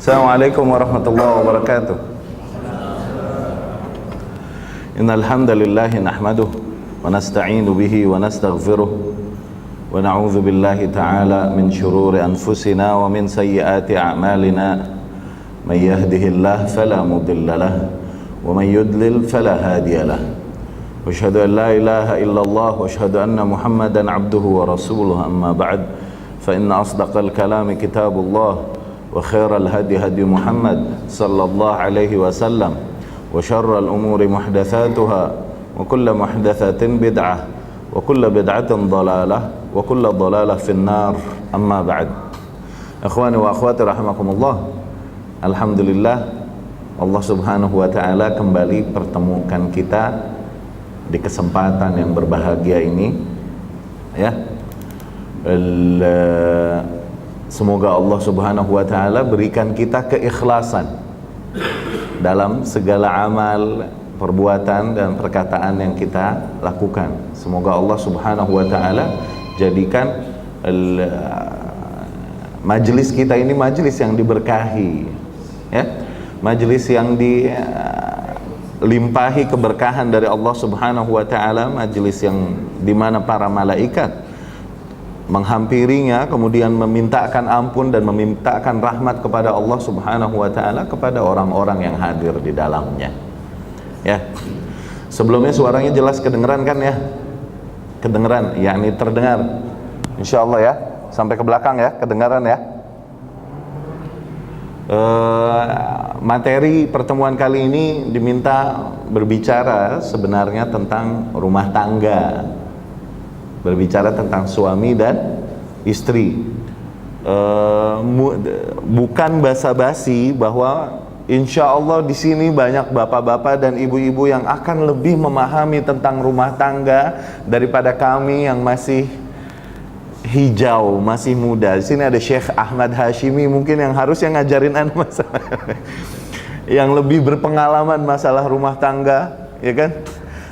Assalamualaikum warahmatullahi wabarakatuh. Innal hamdalillah nahmaduhu wa nasta'inu bihi wa nastaghfiruh wa na'udzu billahi ta'ala min shururi anfusina wa min sayyiati a'malina. May yahdihillahu fala mudilla lahu wa may yudlil fala hadiya lahu. Wa asyhadu an la ilaha illallah wa asyhadu anna Muhammadan 'abduhu wa rasuluhu, amma ba'd. Fa inna asdaqal kalami kitabullah wa khairal hadi hadi Muhammad sallallahu alaihi wasallam wa syarral umuri muhdatsatuha wa kullu muhdatsatin bid'ah wa kullu bid'atin dhalalah wa kullu dhalalah finnar, amma ba'd. Ikhwani wa akhwati rahimakumullah, alhamdulillah Allah subhanahu wa ta'ala kembali pertemukan kita di kesempatan yang berbahagia ini, ya. Semoga Allah subhanahu wa ta'ala berikan kita keikhlasan dalam segala amal, perbuatan dan perkataan yang kita lakukan. Semoga Allah subhanahu wa ta'ala jadikan majelis kita ini majelis yang diberkahi, ya, majelis yang dilimpahi keberkahan dari Allah subhanahu wa ta'ala, majelis yang dimana para malaikat menghampirinya, kemudian memintakan ampun dan memintakan rahmat kepada Allah subhanahu wa ta'ala kepada orang-orang yang hadir di dalamnya, ya. Sebelumnya suaranya jelas kedengeran kan, ya? Kedengeran, yakni terdengar, insyaallah, ya, sampai ke belakang, ya, kedengaran, ya. Materi pertemuan kali ini diminta berbicara sebenarnya tentang rumah tangga, berbicara tentang suami dan istri. Bukan basa-basi, bahwa insya Allah di sini banyak bapak-bapak dan ibu-ibu yang akan lebih memahami tentang rumah tangga daripada kami yang masih hijau, masih muda. Di sini ada Syekh Ahmad Hashimi mungkin yang harusnya ngajarin masalah yang lebih berpengalaman masalah rumah tangga, ya kan?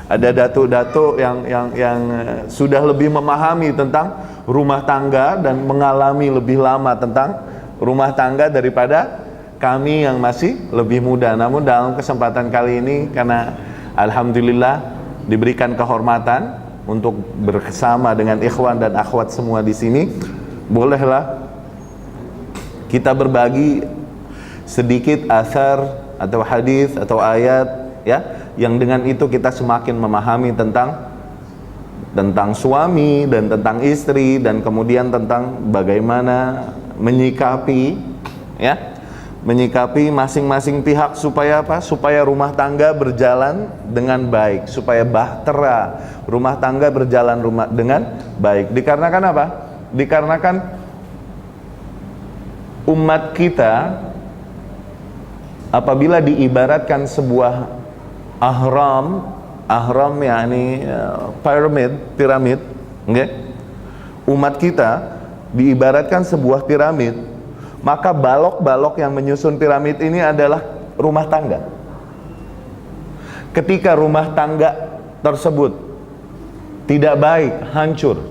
Ada datuk-datuk yang sudah lebih memahami tentang rumah tangga dan mengalami lebih lama tentang rumah tangga daripada kami yang masih lebih muda. Namun dalam kesempatan kali ini, karena alhamdulillah diberikan kehormatan untuk bersama dengan ikhwan dan akhwat semua di sini, bolehlah kita berbagi sedikit asar atau hadis atau ayat, ya, yang dengan itu kita semakin memahami tentang suami dan tentang istri, dan kemudian tentang bagaimana menyikapi, ya, menyikapi masing-masing pihak supaya apa? Supaya rumah tangga berjalan dengan baik, supaya bahtera rumah tangga berjalan dengan baik. Dikarenakan apa? Dikarenakan umat kita apabila diibaratkan sebuah ahram yakni piramid, okay? Umat kita diibaratkan sebuah piramid, maka balok-balok yang menyusun piramid ini adalah rumah tangga. Ketika rumah tangga tersebut tidak baik, hancur,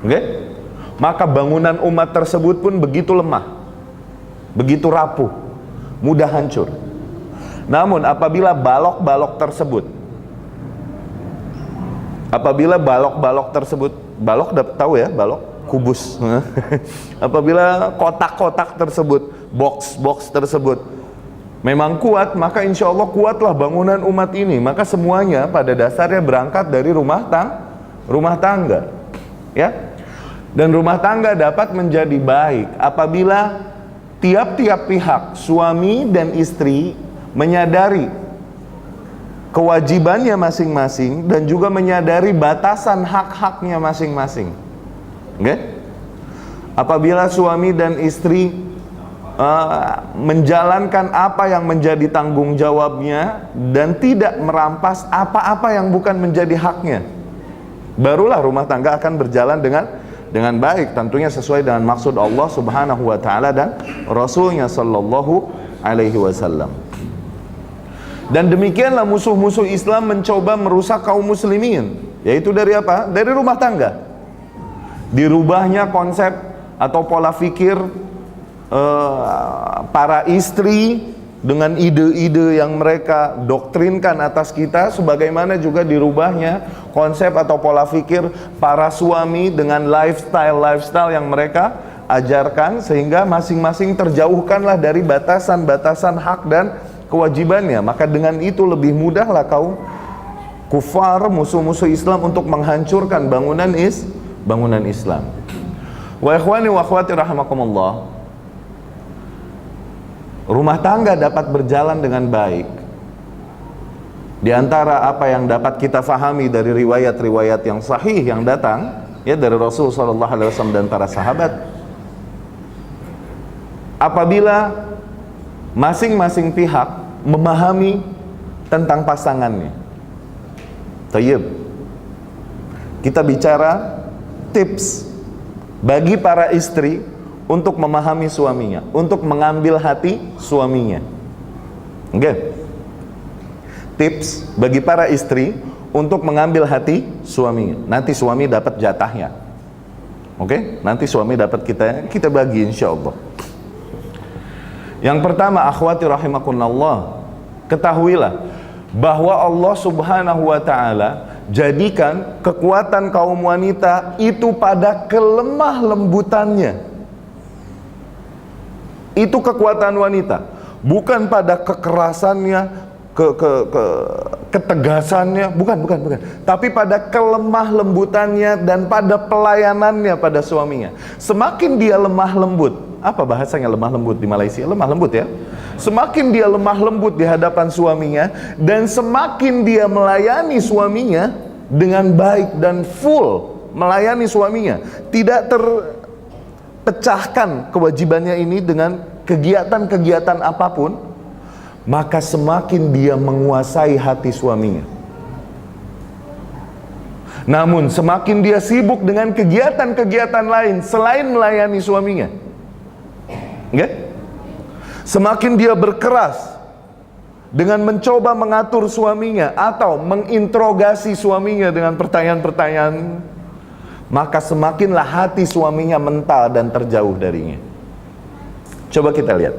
okay? Maka bangunan umat tersebut pun begitu lemah, begitu rapuh, mudah hancur. Namun apabila balok-balok tersebut, balok tahu ya, balok kubus. Apabila kotak-kotak tersebut, box-box tersebut memang kuat, maka insya Allah kuatlah bangunan umat ini. Maka semuanya pada dasarnya berangkat dari rumah tangga, ya. Dan rumah tangga dapat menjadi baik apabila tiap-tiap pihak, suami dan istri, menyadari kewajibannya masing-masing dan juga menyadari batasan hak-haknya masing-masing. Okay? Apabila suami dan istri menjalankan apa yang menjadi tanggung jawabnya dan tidak merampas apa-apa yang bukan menjadi haknya, barulah rumah tangga akan berjalan dengan baik, tentunya sesuai dengan maksud Allah subhanahu wa ta'ala dan Rasulnya sallallahu alaihi wasallam. Dan demikianlah musuh-musuh Islam mencoba merusak kaum muslimin, yaitu dari apa? Dari rumah tangga. Dirubahnya konsep atau pola fikir para istri dengan ide-ide yang mereka doktrinkan atas kita, sebagaimana juga dirubahnya konsep atau pola pikir para suami dengan lifestyle yang mereka ajarkan, sehingga masing-masing terjauhkanlah dari batasan-batasan hak dan kewajibannya. Maka dengan itu lebih mudahlah kaum kufar, musuh-musuh Islam untuk menghancurkan bangunan Islam. Wa ikhwani wa akhwati rahimakumullah, rumah tangga dapat berjalan dengan baik di antara apa yang dapat kita fahami dari riwayat-riwayat yang sahih yang datang ya dari Rasul sallallahu alaihi wasallam dan para sahabat, apabila masing-masing pihak memahami tentang pasangannya. Tayyib. Kita bicara tips bagi para istri untuk memahami suaminya, untuk mengambil hati suaminya. Oke. Tips bagi para istri untuk mengambil hati suaminya. Nanti suami dapat jatahnya. Oke? Nanti suami dapat kita bagi insyaallah. Yang pertama, akhwati rahimakumullah, ketahuilah bahwa Allah Subhanahu wa taala jadikan kekuatan kaum wanita itu pada kelemah lembutannya. Itu kekuatan wanita, bukan pada kekerasannya, ketegasannya, bukan. Tapi pada kelemah lembutannya dan pada pelayanannya pada suaminya. Semakin dia lemah lembut, apa bahasanya lemah lembut di Malaysia? Lemah lembut ya. Semakin dia lemah lembut di hadapan suaminya, dan semakin dia melayani suaminya dengan baik dan full melayani suaminya, tidak terpecahkan kewajibannya ini dengan kegiatan-kegiatan apapun, maka semakin dia menguasai hati suaminya. Namun semakin dia sibuk dengan kegiatan-kegiatan lain selain melayani suaminya, okay? Semakin dia berkeras dengan mencoba mengatur suaminya atau menginterogasi suaminya dengan pertanyaan-pertanyaan, maka semakinlah hati suaminya mental dan terjauh darinya. Coba kita lihat.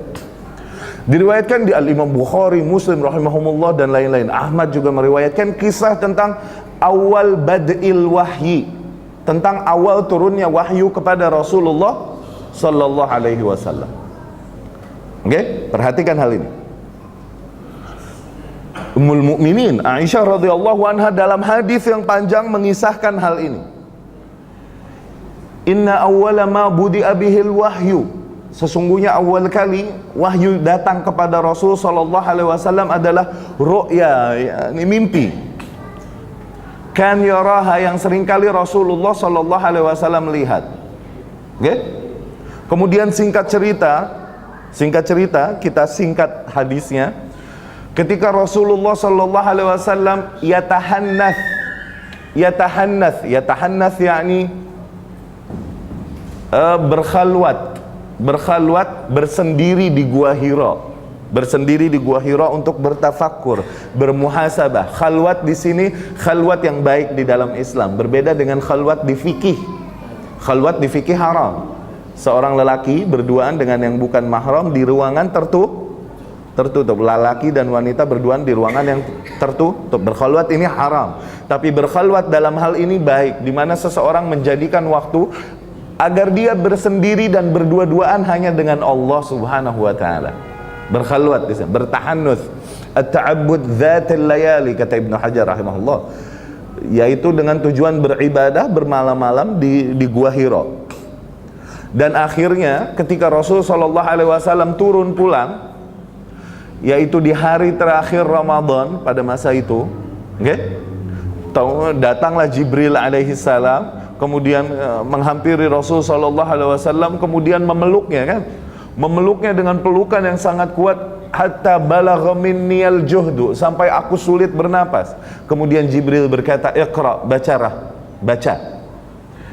Diriwayatkan di Al-Imam Bukhari, Muslim rahimahumullah dan lain-lain. Ahmad juga meriwayatkan kisah tentang awal bad'il wahyi, tentang awal turunnya wahyu kepada Rasulullah sallallahu alaihi wasallam. Oke, perhatikan hal ini. Ummul Mukminin Aisyah radhiyallahu anha dalam hadis yang panjang mengisahkan hal ini. Inna awwala ma budi'a bihil wahyu, sesungguhnya awal kali wahyu datang kepada Rasul sallallahu alaihi wasallam adalah ru'ya, yakni mimpi. Kan yaraha, yang seringkali Rasulullah sallallahu alaihi wasallam lihat. Oke? Kemudian singkat cerita kita singkat hadisnya. Ketika Rasulullah sallallahu alaihi wasallam yatahannath yakni berkhalwat bersendiri di Gua Hira untuk bertafakkur, bermuhasabah. Khalwat di sini khalwat yang baik di dalam Islam, berbeda dengan khalwat di fikih. Khalwat di fikih haram. Seorang lelaki berduaan dengan yang bukan mahram di ruangan tertutup. Lelaki dan wanita berduaan di ruangan yang tertutup. Berkhalwat ini haram. Tapi berkhalwat dalam hal ini baik, di mana seseorang menjadikan waktu agar dia bersendiri dan berdua-duaan hanya dengan Allah Subhanahu wa taala. Berkhalwat di sana, bertahannuts, at-ta'abbud dzatil layali, kata Ibnu Hajar rahimahullah, yaitu dengan tujuan beribadah bermalam-malam di Gua Hira. Dan akhirnya ketika Rasul sallallahu alaihi wasallam turun pulang, yaitu di hari terakhir Ramadan pada masa itu, okay? Datanglah Jibril alaihi salam, kemudian menghampiri Rasul sallallahu alaihi wasallam, kemudian memeluknya dengan pelukan yang sangat kuat, hatta balagha minniyal juhdu, sampai aku sulit bernapas. Kemudian Jibril berkata, "Iqra, baca."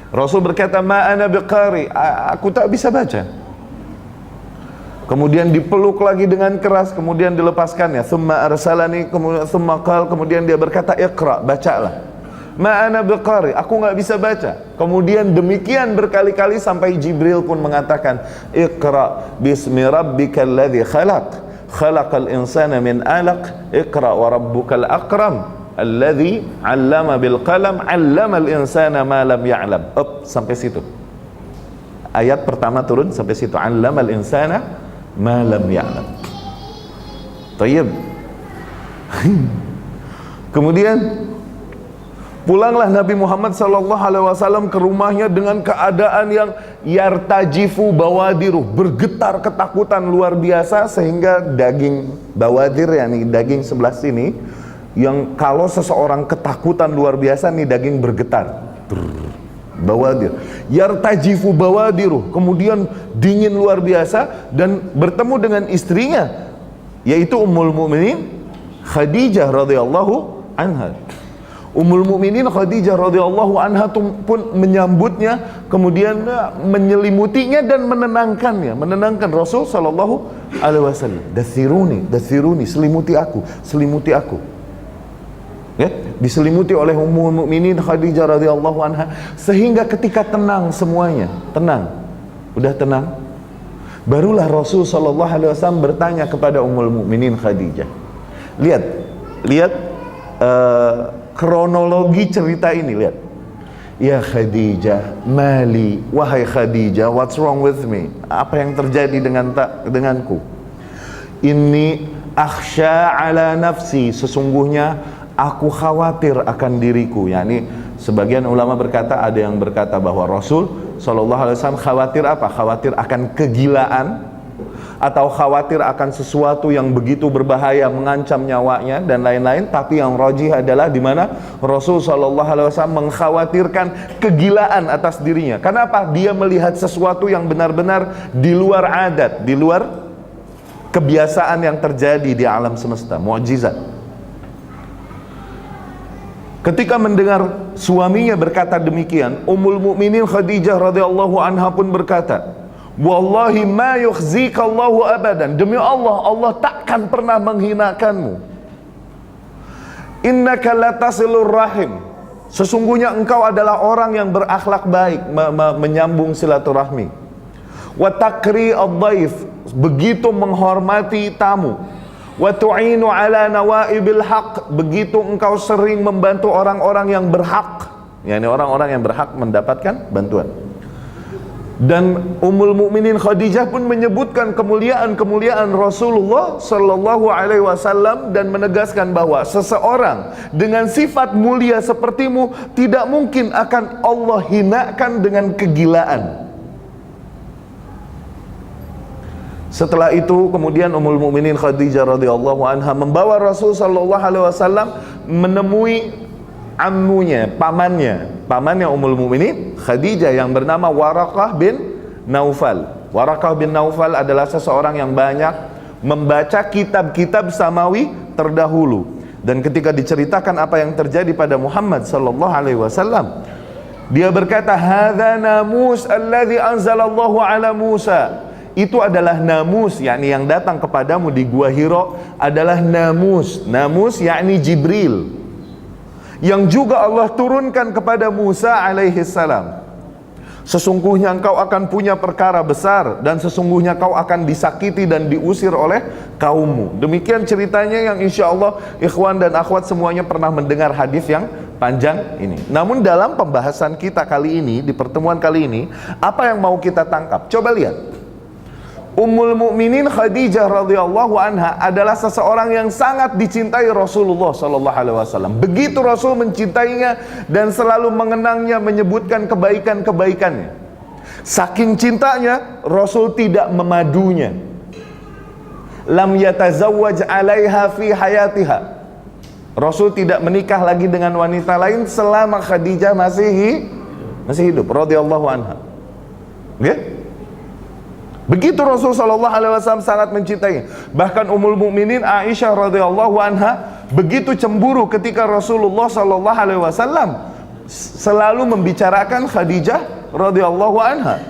Rasul berkata, "Ma ana biqari, aku tak bisa baca." Kemudian dipeluk lagi dengan keras, kemudian dilepaskannya. Tsumma arsalani, kemudian dia berkata, "Iqra, bacalah." ma ana biqari, aku nggak bisa baca. Kemudian demikian berkali-kali sampai Jibril pun mengatakan, Iqra bismi rabbikal ladzi khalaq, khalaqal insana min alaq, Iqra wa rabbukal akram, alladzi 'allama bil qalam, 'allamal insana ma lam ya'lam. Sampai situ. Ayat pertama turun sampai situ, 'allamal insana ma lam ya'lam. Tayyib. Kemudian pulanglah Nabi Muhammad SAW ke rumahnya dengan keadaan yang yartajifu bawadiruh, bergetar ketakutan luar biasa, sehingga daging bawadir, yakni daging sebelah sini, yang kalau seseorang ketakutan luar biasa nih daging bergetar. Bawadir, yartajifu bawadiruh, kemudian dingin luar biasa, dan bertemu dengan istrinya yaitu Ummul Mukminin Khadijah radhiyallahu anha. Ummul Mukminin Khadijah radhiyallahu anha pun menyambutnya, kemudian menyelimutinya dan menenangkan Rasul sallallahu alaihi wasallam. Dathiruni, selimuti aku. Ya, diselimuti oleh Ummul Mukminin Khadijah radhiyallahu anha, sehingga ketika semuanya udah tenang, barulah Rasul sallallahu alaihi wasallam bertanya kepada Ummul Mukminin Khadijah. Lihat kronologi cerita ini, lihat. Ya Khadijah, mali, wahai Khadijah, what's wrong with me? Apa yang terjadi denganku? Inni akhsha ala nafsi, sesungguhnya aku khawatir akan diriku. Yani sebagian ulama berkata, ada yang berkata bahwa Rasul sallallahu alaihi wasallam khawatir apa? Khawatir akan kegilaan, atau khawatir akan sesuatu yang begitu berbahaya, mengancam nyawanya dan lain-lain. Tapi yang rajih adalah di mana Rasul sallallahu alaihi wasallam mengkhawatirkan kegilaan atas dirinya. Kenapa? Dia melihat sesuatu yang benar-benar di luar adat, di luar kebiasaan yang terjadi di alam semesta, mukjizat. Ketika mendengar suaminya berkata demikian, Ummul Mukminin Khadijah radhiyallahu anha pun berkata, wallahi ma yukhzika Allahu abadan, demi Allah, Allah takkan pernah menghinakanmu. Innaka latasilur rahim, sesungguhnya engkau adalah orang yang berakhlak baik, menyambung silaturahmi. Wa takri ad-dhaif, begitu menghormati tamu. Wa tu'inu ala nawaibil haq, begitu engkau sering membantu orang-orang yang berhak, yakni orang-orang yang berhak mendapatkan bantuan. Dan Ummul Mukminin Khadijah pun menyebutkan kemuliaan Rasulullah sallallahu alaihi wasallam dan menegaskan bahwa seseorang dengan sifat mulia sepertimu tidak mungkin akan Allah hinakan dengan kegilaan. Setelah itu kemudian Ummul Mukminin Khadijah radhiyallahu anha membawa Rasul sallallahu alaihi wasallam menemui ammunya, pamannya Ummul Mukminin Khadijah yang bernama Waraqah bin Naufal. Waraqah bin Naufal adalah seseorang yang banyak membaca kitab-kitab samawi terdahulu, dan ketika diceritakan apa yang terjadi pada Muhammad sallallahu alaihi wasallam, dia berkata, hadza namus alladzi anzalallahu ala Musa. Itu adalah namus, yakni yang datang kepadamu di Gua Hira adalah namus yakni Jibril, yang juga Allah turunkan kepada Musa alaihi salam. Sesungguhnya engkau akan punya perkara besar, dan sesungguhnya kau akan disakiti dan diusir oleh kaummu. Demikian ceritanya yang insya Allah ikhwan dan akhwat semuanya pernah mendengar hadis yang panjang ini. Namun dalam pembahasan kita kali ini, di pertemuan kali ini, apa yang mau kita tangkap? Coba lihat. Ummul Mukminin Khadijah radhiyallahu anha adalah seseorang yang sangat dicintai Rasulullah sallallahu alaihi wasallam. Begitu Rasul mencintainya dan selalu mengenangnya, menyebutkan kebaikan-kebaikannya. Saking cintanya, Rasul tidak memadunya. Lam yatazawwaj 'alaiha fi hayatiha. Rasul tidak menikah lagi dengan wanita lain selama Khadijah masih hidup radhiyallahu anha. Oke? Begitu Rasul sallallahu alaihi wasallam sangat mencintainya. Bahkan Ummul Mukminin Aisyah radhiyallahu anha begitu cemburu ketika Rasulullah sallallahu alaihi wasallam selalu membicarakan Khadijah radhiyallahu anha.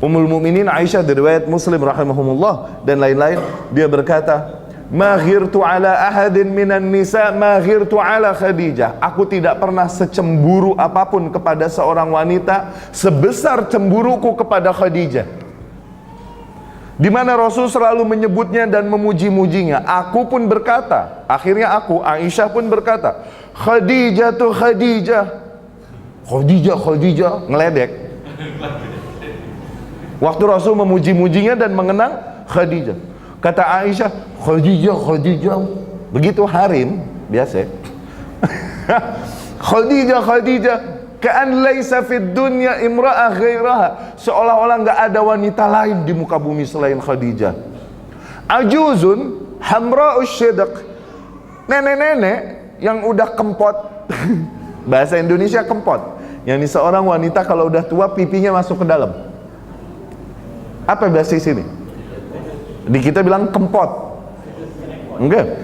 Ummul Mukminin Aisyah, di riwayat Muslim rahimahumullah dan lain-lain, dia berkata, ma ghirtu ala ahadin minan nisa ma ghirtu ala Khadijah. Aku tidak pernah secemburu apapun kepada seorang wanita sebesar cemburuku kepada Khadijah. Di mana Rasul selalu menyebutnya dan memuji-mujinya. Aku pun berkata, akhirnya Aisyah pun berkata, Khadijah tuh Khadijah, ngeledek. Waktu Rasul memuji-mujinya dan mengenang Khadijah, kata Aisyah, Khadijah. Begitu harim biasa. Khadijah, ka'an laisa fid dunya imra'ah ghairaha. Seolah-olah enggak ada wanita lain di muka bumi selain Khadijah. Ajuzun hamra'us syidq. Nenek-nenek yang udah kempot. Bahasa Indonesia kempot. Yang seorang wanita kalau udah tua pipinya masuk ke dalam. Apa bahasa sini? Di kita bilang kempot. Enggak.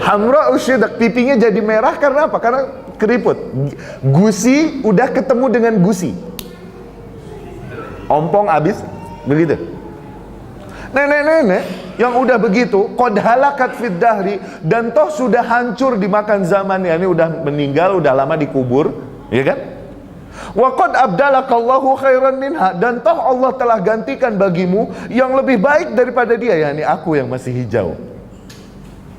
Hamra usyidak, pipinya jadi merah karena apa? Karena keriput. Gusi udah ketemu dengan gusi. Ompong habis, begitu. Nenek-nenek yang udah begitu, qad halakat fid dahri, dan toh sudah hancur dimakan zamannya. Ini udah meninggal, udah lama dikubur, ya kan? Wa qad abdalakallahu khairan minha, dan toh Allah telah gantikan bagimu yang lebih baik daripada dia, yakni aku yang masih hijau.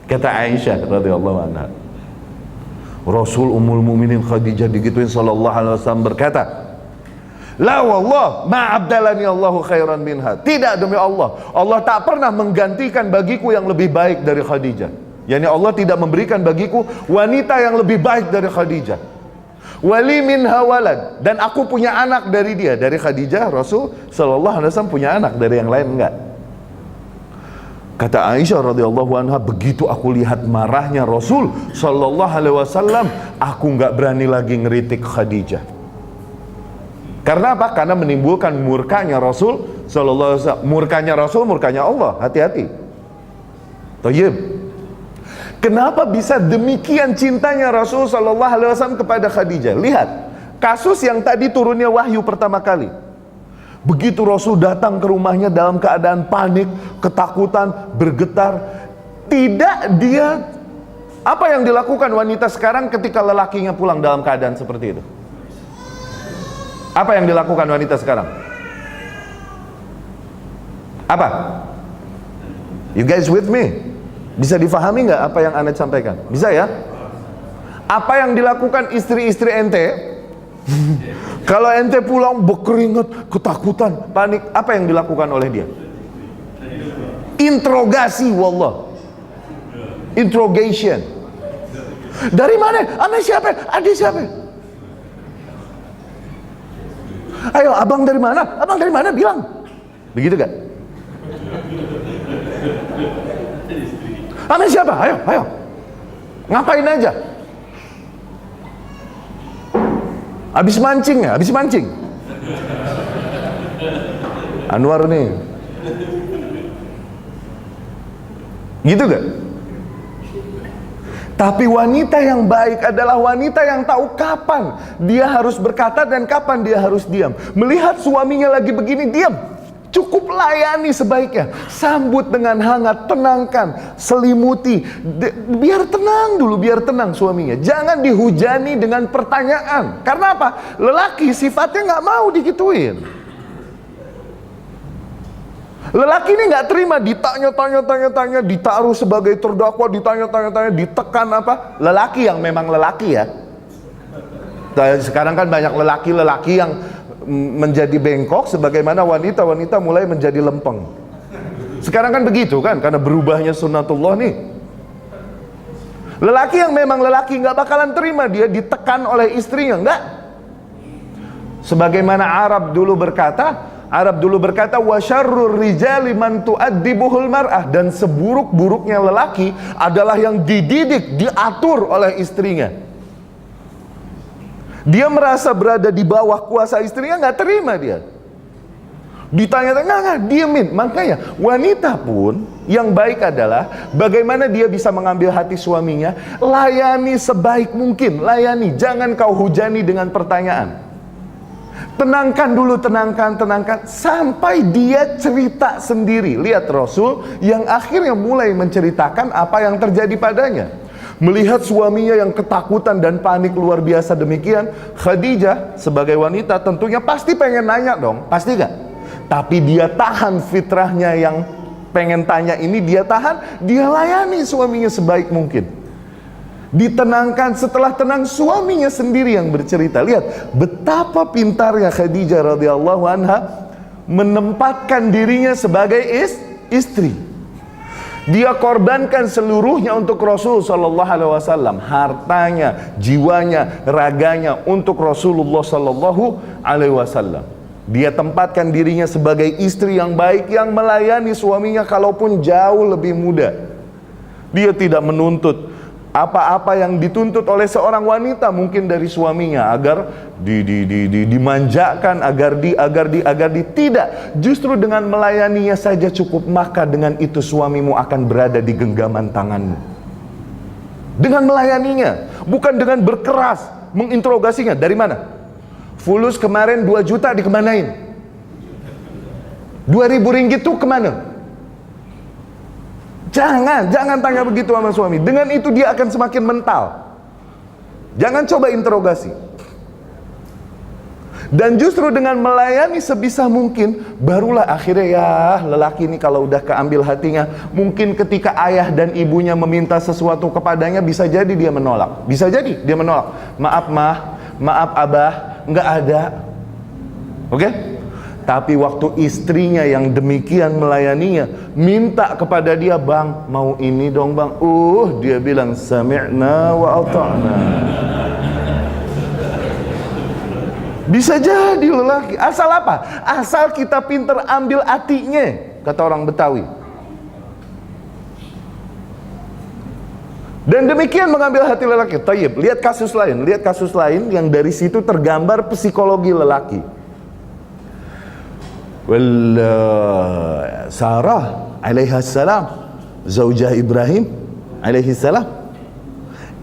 Kata Aisyah radhiyallahu anha. Rasul Ummul Mukminin Khadijah digituin sallallahu alaihi wasallam berkata, la wallah ma abdalani Allahu khairan minha. Tidak, demi Allah, Allah tak pernah menggantikan bagiku yang lebih baik dari Khadijah. Yani Allah tidak memberikan bagiku wanita yang lebih baik dari Khadijah. Wali minha walad, dan aku punya anak dari dia, dari Khadijah. Rasul sallallahu alaihi wasallam punya anak, dari yang lain enggak. Kata Aisyah radhiyallahu anha, begitu aku lihat marahnya Rasul sallallahu alaihi wasallam, aku enggak berani lagi ngeritik Khadijah. Karena apa? Karena menimbulkan murkanya Rasul sallallahu alaihi wasallam. Murkanya Rasul, murkanya Allah. Hati-hati. Thayyib. Kenapa bisa demikian cintanya Rasul sallallahu alaihi wasallam kepada Khadijah? Lihat, kasus yang tadi turunnya wahyu pertama kali. Begitu Rasul datang ke rumahnya dalam keadaan panik, ketakutan, bergetar. Tidak dia, apa yang dilakukan wanita sekarang ketika lelakinya pulang dalam keadaan seperti itu? Apa yang dilakukan wanita sekarang? Apa? You guys with me? Bisa difahami nggak apa yang Anda sampaikan? Bisa ya? Apa yang dilakukan istri-istri ente? Kalau ente pulang berkeringat, ketakutan, panik, apa yang dilakukan oleh dia? Interogasi, wallah. Interrogation. Dari mana? Anda siapa? Adik siapa? Ayo, abang dari mana? Abang dari mana? Bilang. Begitu gak? Anda siapa? Ayo. Ngapain aja? Habis mancing ya? Habis mancing. Anwar nih. Gitu gak? Tapi wanita yang baik adalah wanita yang tahu kapan dia harus berkata dan kapan dia harus diam. Melihat suaminya lagi begini, diam. Cukup layani sebaiknya, sambut dengan hangat, tenangkan, selimuti, biar tenang dulu, biar tenang suaminya. Jangan dihujani dengan pertanyaan. Karena apa? Lelaki sifatnya nggak mau digituin. Lelaki ini nggak terima ditanya, ditaruh sebagai terdakwa, ditanya, ditekan apa? Lelaki yang memang lelaki ya. Sekarang kan banyak lelaki yang menjadi bengkok, sebagaimana wanita-wanita mulai menjadi lempeng. Sekarang kan begitu kan, karena berubahnya sunnatullah nih. Lelaki yang memang lelaki nggak bakalan terima dia ditekan oleh istrinya, enggak. Sebagaimana Arab dulu berkata, wa syarrur rijali man tu'addibuhul mar'ah, dan seburuk-buruknya lelaki adalah yang dididik, diatur oleh istrinya. Dia merasa berada di bawah kuasa istrinya, nggak terima dia. Ditanya-tanya, nggak, diemin. Makanya wanita pun yang baik adalah bagaimana dia bisa mengambil hati suaminya. Layani sebaik mungkin, layani. Jangan kau hujani dengan pertanyaan. Tenangkan dulu, tenangkan, sampai dia cerita sendiri. Lihat Rasul yang akhirnya mulai menceritakan apa yang terjadi padanya. Melihat suaminya yang ketakutan dan panik luar biasa demikian, Khadijah sebagai wanita tentunya pasti pengen nanya dong, pasti gak? Tapi dia tahan fitrahnya yang pengen tanya ini, dia tahan, dia layani suaminya sebaik mungkin. Ditenangkan, setelah tenang suaminya sendiri yang bercerita. Lihat betapa pintarnya Khadijah radhiyallahu anha menempatkan dirinya sebagai istri. Dia korbankan seluruhnya untuk Rasul sallallahu alaihi wasallam, hartanya, jiwanya, raganya untuk Rasulullah sallallahu alaihi wasallam. Dia tempatkan dirinya sebagai istri yang baik yang melayani suaminya kalaupun jauh lebih muda. Dia tidak menuntut apa-apa yang dituntut oleh seorang wanita mungkin dari suaminya, agar dimanjakan, agar tidak. Justru dengan melayaninya saja cukup, maka dengan itu suamimu akan berada di genggaman tanganmu. Dengan melayaninya, bukan dengan berkeras menginterogasinya. Dari mana? Fulus kemarin 2 juta dikemanain? 2.000 ringgit itu kemana? Jangan tanya begitu sama suami. Dengan itu dia akan semakin mental. Jangan coba interogasi. Dan justru dengan melayani sebisa mungkin, barulah akhirnya ya lelaki ini kalau udah keambil hatinya. Mungkin ketika ayah dan ibunya meminta sesuatu kepadanya, bisa jadi dia menolak. Bisa jadi dia menolak. Maaf mah, maaf abah, nggak ada. Oke? Tapi waktu istrinya yang demikian melayaninya, minta kepada dia, bang mau ini dong bang, dia bilang sami'na wa ata'na. Bisa jadi lelaki. Asal apa? Asal kita pinter ambil hatinya, kata orang Betawi. Dan demikian mengambil hati lelaki. Tayyib, lihat kasus lain yang dari situ tergambar psikologi lelaki. Sarah alaihi salam, zaujah Ibrahim alaihi salam,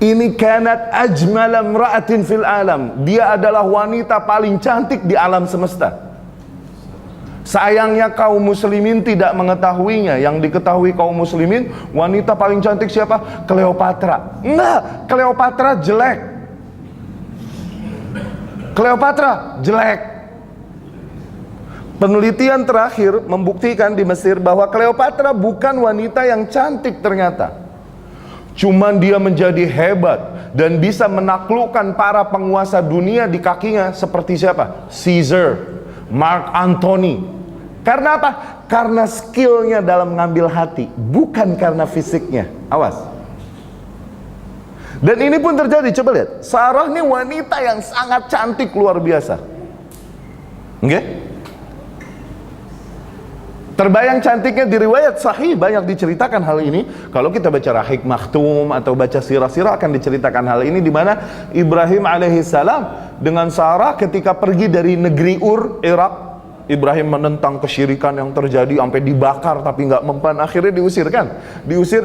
ini kanat ajmal imra'atin fil alam. Dia adalah wanita paling cantik di alam semesta. Sayangnya kaum muslimin tidak mengetahuinya. Yang diketahui kaum muslimin, wanita paling cantik siapa? Cleopatra. Enggak, Cleopatra jelek. Cleopatra jelek. Penelitian terakhir membuktikan di Mesir bahwa Cleopatra bukan wanita yang cantik ternyata. Cuman dia menjadi hebat dan bisa menaklukkan para penguasa dunia di kakinya, seperti siapa? Caesar, Mark Antony. Karena apa? Karena skillnya dalam mengambil hati, bukan karena fisiknya. Awas. Dan ini pun terjadi, coba lihat. Sarah ini wanita yang sangat cantik luar biasa. Oke? Terbayang cantiknya, di riwayat sahih banyak diceritakan hal ini. Kalau kita baca Rahik Maktum atau baca sirah-sirah akan diceritakan hal ini, di mana Ibrahim alaihissalam dengan Sarah ketika pergi dari negeri Ur, Irak. Ibrahim menentang kesyirikan yang terjadi sampai dibakar tapi nggak mempan, akhirnya diusir.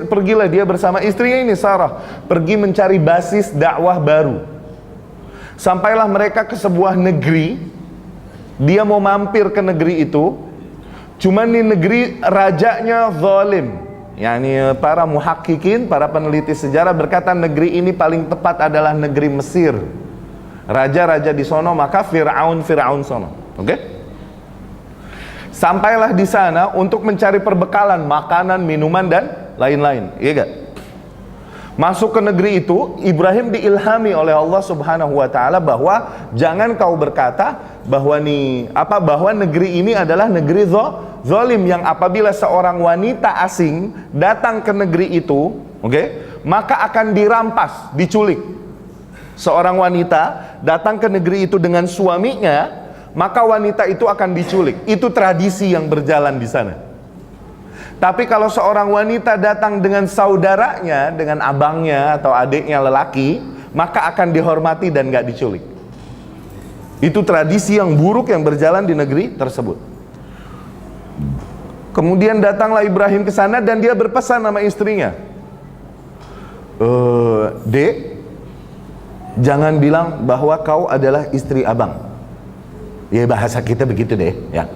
Pergilah dia bersama istrinya ini Sarah, pergi mencari basis dakwah baru. Sampailah mereka ke sebuah negeri. Dia mau mampir ke negeri itu. Cuman di negeri rajanya zalim. Yani para muhakkikin, para peneliti sejarah berkata negeri ini paling tepat adalah negeri Mesir. Raja-raja di sono, maka Fir'aun sono. Oke? Sampailah di sana untuk mencari perbekalan, makanan, minuman dan lain-lain. Iya gak? Masuk ke negeri itu, Ibrahim diilhami oleh Allah Subhanahu wa taala bahwa jangan kau berkata bahwa negeri ini adalah negeri zalim, yang apabila seorang wanita asing datang ke negeri itu, maka akan dirampas, diculik. Seorang wanita datang ke negeri itu dengan suaminya, maka wanita itu akan diculik. Itu tradisi yang berjalan di sana. Tapi kalau seorang wanita datang dengan saudaranya, dengan abangnya atau adiknya lelaki, maka akan dihormati dan gak diculik. Itu tradisi yang buruk yang berjalan di negeri tersebut. Kemudian datanglah Ibrahim ke sana dan dia berpesan sama istrinya, Dek, jangan bilang bahwa kau adalah istri abang. Ya bahasa kita begitu deh ya.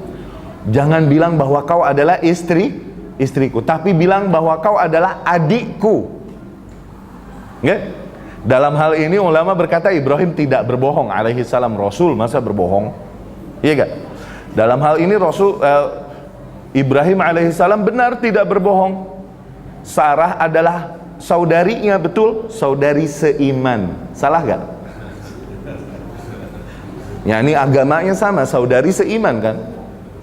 Jangan bilang bahwa kau adalah istriku, tapi bilang bahwa kau adalah adikku. Nggak? Dalam hal ini ulama berkata Ibrahim tidak berbohong alaihi salam. Rasul masa berbohong? Iya gak? Dalam hal ini Ibrahim alaihi salam benar tidak berbohong. Sarah adalah saudarinya, betul, saudari seiman. Salah gak? Ya ini agamanya sama, saudari seiman kan.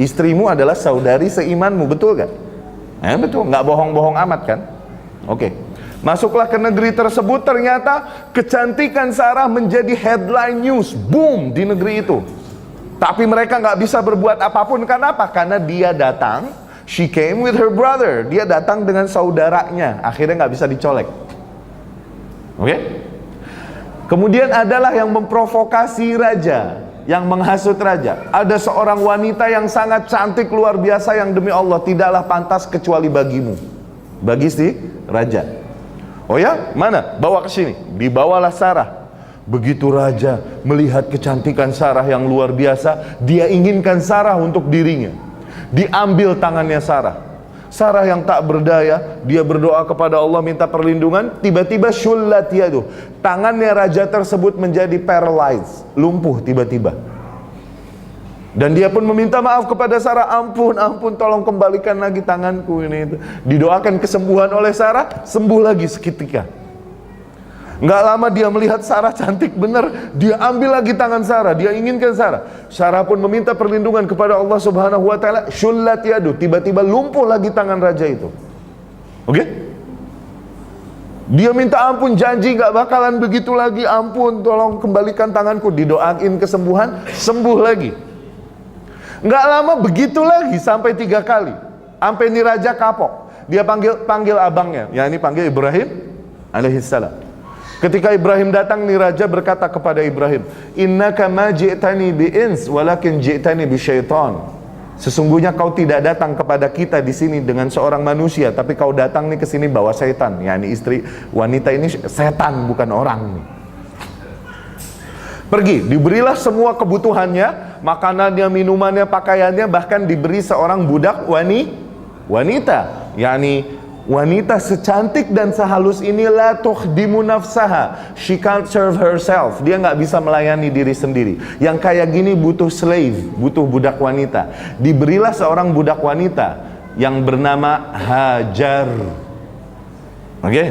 Istrimu adalah saudari seimanmu, betul gak? Betul, nggak bohong-bohong amat kan? Oke. Masuklah ke negeri tersebut, ternyata kecantikan Sarah menjadi headline news, boom di negeri itu. Tapi mereka nggak bisa berbuat apapun. Kenapa? Karena dia datang, she came with her brother. Dia datang dengan saudaranya, akhirnya nggak bisa dicolek. Oke? Kemudian adalah yang memprovokasi raja, yang menghasut raja. Ada seorang wanita yang sangat cantik luar biasa yang demi Allah tidaklah pantas kecuali bagimu, bagi si raja. Oh ya, mana? Bawa ke sini. Dibawalah Sarah. Begitu raja melihat kecantikan Sarah yang luar biasa, dia inginkan Sarah untuk dirinya. Diambil tangannya Sarah. Sarah yang tak berdaya, dia berdoa kepada Allah minta perlindungan. Tiba-tiba syullat yaduh, tangannya raja tersebut menjadi paralyzed, lumpuh tiba-tiba. Dan dia pun meminta maaf kepada Sarah, ampun, tolong kembalikan lagi tanganku ini itu. Didoakan kesembuhan oleh Sarah, sembuh lagi seketika. Nggak lama dia melihat Sarah cantik benar, dia ambil lagi tangan Sarah, dia inginkan Sarah. Sarah pun meminta perlindungan kepada Allah Subhanahu wa taala, syullat yadu, tiba-tiba lumpuh lagi tangan raja itu. Oke? Dia minta ampun, janji nggak bakalan begitu lagi, ampun, tolong kembalikan tanganku. Didoain kesembuhan, sembuh lagi. Nggak lama begitu lagi sampai 3 kali. Sampai ini raja kapok. Dia panggil abangnya, ya ini panggil Ibrahim alaihissalam. Ketika Ibrahim datang, nih raja berkata kepada Ibrahim, innaka ma ji'tani bi'ins walakin ji'tani bisyaitan. Sesungguhnya kau tidak datang kepada kita di sini dengan seorang manusia, tapi kau datang nih ke sini bawa setan. Yani istri wanita ini setan, bukan orang nih. Pergi, diberilah semua kebutuhannya, makanannya, minumannya, pakaiannya, bahkan diberi seorang budak wanita. Yani wanita secantik dan sehalus ini, la tukhdimu nafsaha, she can't serve herself, dia nggak bisa melayani diri sendiri. Yang kayak gini butuh slave, butuh budak wanita. Diberilah seorang budak wanita yang bernama Hajar. Oke?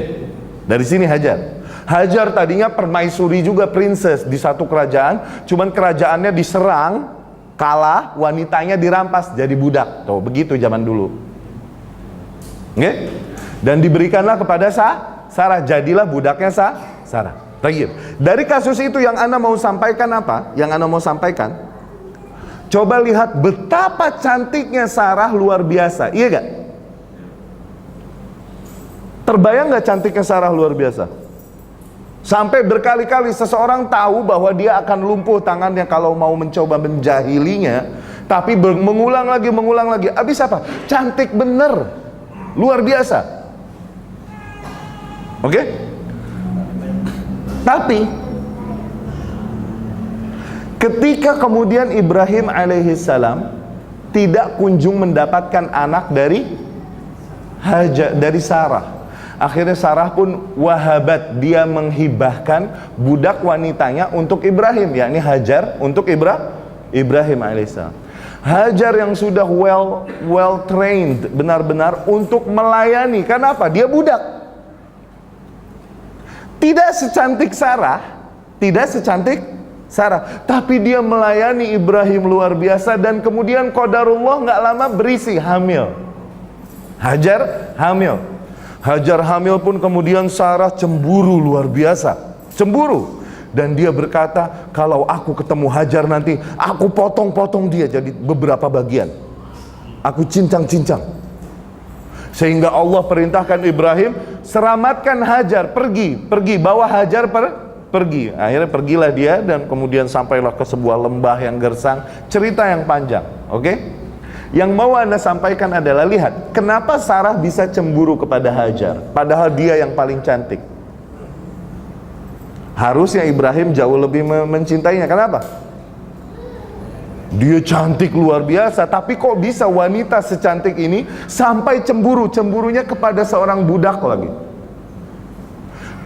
Dari sini Hajar. Hajar tadinya permaisuri juga, princess di satu kerajaan, cuman kerajaannya diserang, kalah, wanitanya dirampas jadi budak. Tuh, begitu zaman dulu. Oke? Dan diberikanlah kepada Sarah, jadilah budaknya Sarah. Baik. Dari kasus itu yang Anda mau sampaikan apa? Yang Anda mau sampaikan, coba lihat betapa cantiknya Sarah luar biasa. Iya gak? Terbayang gak cantiknya Sarah luar biasa? Sampai berkali-kali seseorang tahu bahwa dia akan lumpuh tangannya kalau mau mencoba menjahilinya, tapi mengulang lagi. Habis apa? Cantik bener, luar biasa. Oke? Tapi ketika kemudian Ibrahim alaihissalam tidak kunjung mendapatkan anak dari Sarah, akhirnya Sarah pun wahabat, dia menghibahkan budak wanitanya untuk Ibrahim, yakni Hajar untuk Ibrahim alaihissalam. Hajar yang sudah well trained benar-benar untuk melayani. Kenapa? Dia budak. Tidak secantik Sarah, tapi dia melayani Ibrahim luar biasa. Dan kemudian qadarullah nggak lama berisi hamil. Hajar hamil pun kemudian Sarah cemburu luar biasa, cemburu. Dan dia berkata, kalau aku ketemu Hajar nanti, aku potong-potong dia jadi beberapa bagian, aku cincang-cincang. Sehingga Allah perintahkan Ibrahim, selamatkan Hajar, pergi, bawa Hajar pergi. Akhirnya pergilah dia dan kemudian sampailah ke sebuah lembah yang gersang. Cerita yang panjang, oke? Yang mau Anda sampaikan adalah, lihat, kenapa Sarah bisa cemburu kepada Hajar, padahal dia yang paling cantik. Harusnya Ibrahim jauh lebih mencintainya. Kenapa? Dia cantik luar biasa, tapi kok bisa wanita secantik ini sampai cemburu? Cemburunya kepada seorang budak lagi.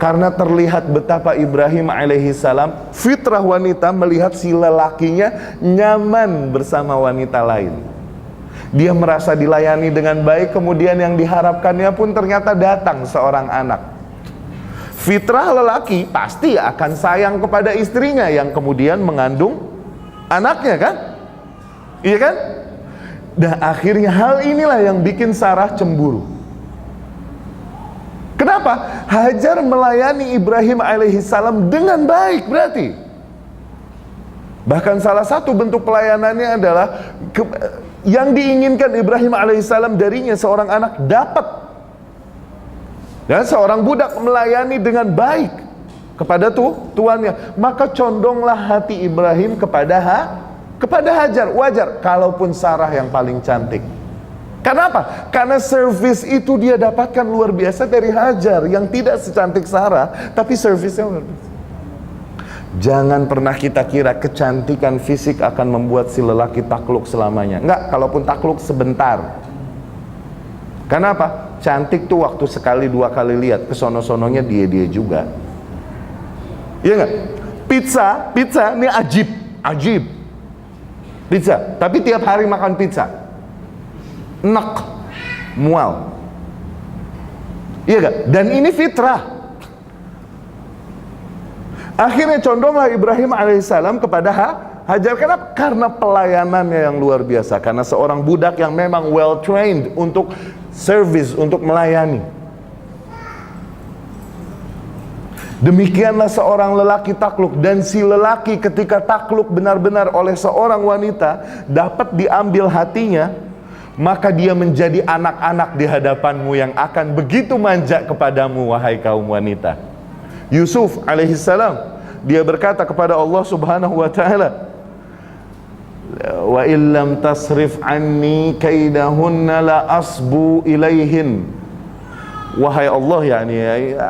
Karena terlihat betapa Ibrahim alaihissalam, fitrah wanita melihat si lelakinya nyaman bersama wanita lain. Dia merasa dilayani dengan baik, kemudian yang diharapkannya pun ternyata datang seorang anak. Fitrah lelaki pasti akan sayang kepada istrinya yang kemudian mengandung anaknya, kan? Iya kan? Dan akhirnya hal inilah yang bikin Sarah cemburu. Kenapa? Hajar melayani Ibrahim alaihissalam dengan baik berarti. Bahkan salah satu bentuk pelayanannya adalah yang diinginkan Ibrahim alaihissalam darinya seorang anak dapat. Dan seorang budak melayani dengan baik kepada tuannya. Maka condonglah hati Ibrahim kepada Hajar. Wajar kalaupun Sarah yang paling cantik. Kenapa? Karena servis itu dia dapatkan luar biasa dari Hajar yang tidak secantik Sarah, tapi servisnya luar biasa. Jangan pernah kita kira kecantikan fisik akan membuat si lelaki takluk selamanya. Enggak, kalaupun takluk sebentar. Kenapa? Cantik tuh waktu sekali dua kali lihat, kesono-sononya dia juga. Iya enggak? Pizza ini ajib. Pizza, tapi tiap hari makan pizza. Enak, mual. Iya gak? Dan ini fitrah. Akhirnya condonglah Ibrahim alaihissalam kepada Hajar. Kenapa? Karena pelayanannya yang luar biasa. Karena seorang budak yang memang well trained untuk service, untuk melayani. Demikianlah seorang lelaki takluk. Dan si lelaki ketika takluk benar-benar oleh seorang wanita, dapat diambil hatinya, maka dia menjadi anak-anak di hadapanmu yang akan begitu manja kepadamu, wahai kaum wanita. Yusuf alaihissalam, dia berkata kepada Allah subhanahu wa ta'ala, wa illam tasrif anni kaidahunna la asbu ilaihin. Wahai Allah, yakni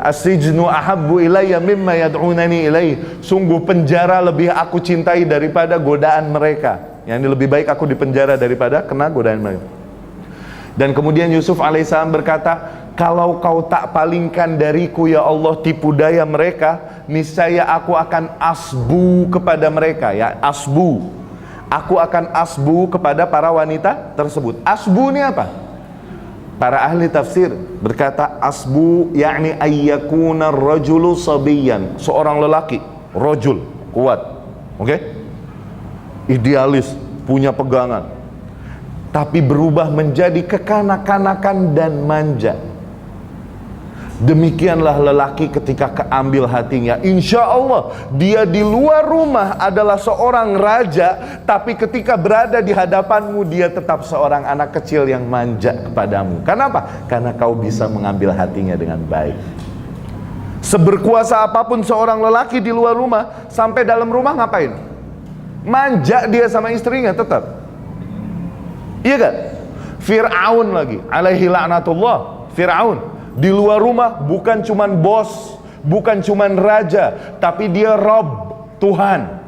asijnu ahabbu ilayya mimma yad'unani ilaih. Sungguh penjara lebih aku cintai daripada godaan mereka. Yang lebih baik aku dipenjara daripada kena godaan mereka. Dan kemudian Yusuf alaihissalam berkata, kalau kau tak palingkan dariku ya Allah tipu daya mereka, niscaya aku akan asbu kepada mereka. Ya, asbu. Aku akan asbu kepada para wanita tersebut. Asbu ini apa? Para ahli tafsir berkata asbu yakni ayyakuna rajulu sabiyan, seorang lelaki, rajul, kuat. Oke? Idealis, punya pegangan. Tapi berubah menjadi kekanak-kanakan dan manja. Demikianlah lelaki ketika keambil hatinya. Insya Allah dia di luar rumah adalah seorang raja, tapi ketika berada di hadapanmu dia tetap seorang anak kecil yang manja kepadamu. Kenapa? Karena kau bisa mengambil hatinya dengan baik. Seberkuasa apapun seorang lelaki di luar rumah, sampai dalam rumah ngapain? Manja dia sama istrinya tetap. Iya gak? Fir'aun lagi, alaihi la'natullah. Fir'aun di luar rumah bukan cuman bos, bukan cuman raja, tapi dia Rabb, Tuhan.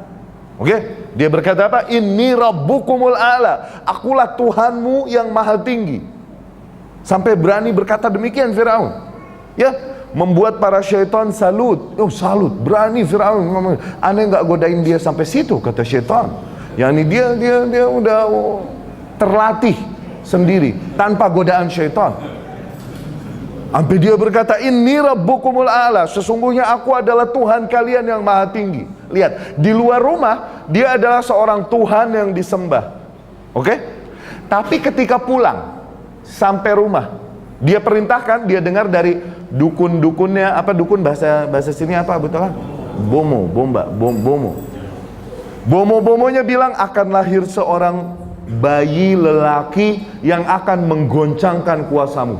Oke? Dia berkata apa? Inni rabbukumul a'la. Akulah Tuhanmu yang maha tinggi. Sampai berani berkata demikian Fir'aun. Ya, membuat para syaitan salut. Oh, salut, berani Fir'aun. Aneh gak godain dia sampai situ, kata syaitan. Yani dia udah terlatih sendiri tanpa godaan syaitan. Sampai dia berkata, inni rabbukumul a'la, sesungguhnya aku adalah Tuhan kalian yang maha tinggi. Lihat, di luar rumah dia adalah seorang Tuhan yang disembah. Oke? Tapi ketika pulang sampai rumah, dia perintahkan, dia dengar dari dukun-dukunnya, apa dukun bahasa sini apa betul kan? Bomo-bomonya bilang akan lahir seorang bayi lelaki yang akan menggoncangkan kuasamu.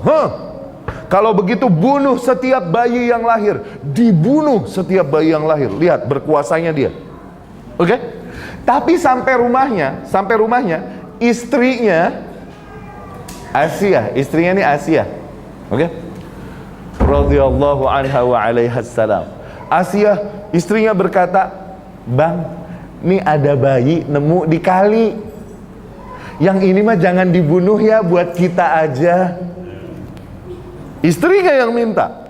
Kalau begitu bunuh setiap bayi yang lahir. Dibunuh setiap bayi yang lahir. Lihat berkuasanya dia. Oke? Tapi sampai rumahnya istrinya Asia, istrinya ini Asia. Oke? Radhiyallahu anha wa alaiha salam. Asia istrinya berkata, "Bang, nih ada bayi nemu di kali. Yang ini mah jangan dibunuh ya, buat kita aja. Istrinya yang minta.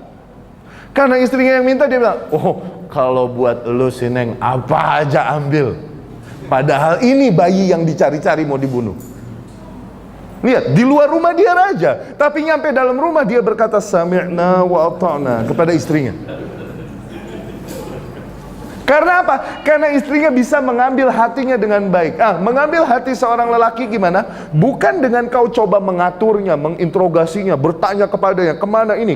Karena istrinya yang minta, dia bilang, oh kalau buat lu si Neng apa aja ambil. Padahal ini bayi yang dicari-cari mau dibunuh. Lihat, di luar rumah dia raja, tapi nyampe dalam rumah dia berkata sami'na wa ata'na kepada istrinya. Karena apa? Karena istrinya bisa mengambil hatinya dengan baik. Mengambil hati seorang lelaki gimana? Bukan dengan kau coba mengaturnya, menginterogasinya, bertanya kepadanya, kemana ini,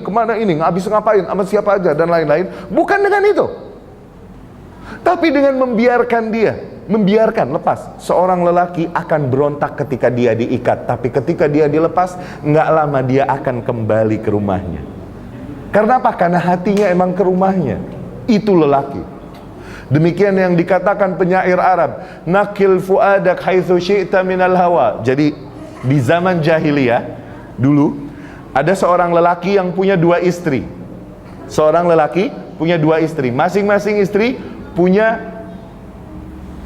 habis ngapain, sama siapa aja, dan lain-lain. Bukan dengan itu. Tapi dengan membiarkan dia, lepas. Seorang lelaki akan berontak ketika dia diikat, tapi ketika dia dilepas, nggak lama dia akan kembali ke rumahnya. Karena apa? Karena hatinya emang ke rumahnya. Itu lelaki. Demikian yang dikatakan penyair Arab, nakil fuadak haitsu syi'ta minal hawa. Jadi di zaman jahiliyah dulu ada seorang lelaki yang punya dua istri. Seorang lelaki punya dua istri. Masing-masing istri punya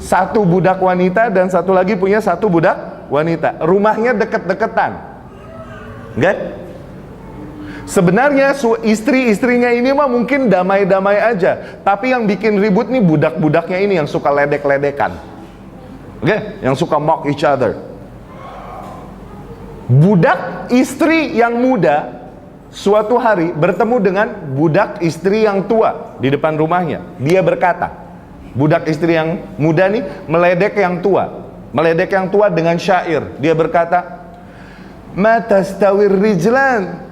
satu budak wanita dan satu lagi punya satu budak wanita. Rumahnya deket-deketan. Enggak? Sebenarnya istri-istrinya ini mah mungkin damai-damai aja, tapi yang bikin ribut nih budak-budaknya ini yang suka ledek-ledekan. Oke? Yang suka mock each other. Budak istri yang muda suatu hari bertemu dengan budak istri yang tua di depan rumahnya. Dia berkata, budak istri yang muda nih meledek yang tua. Meledek yang tua dengan syair. Dia berkata, "Ma tastawir rijlan,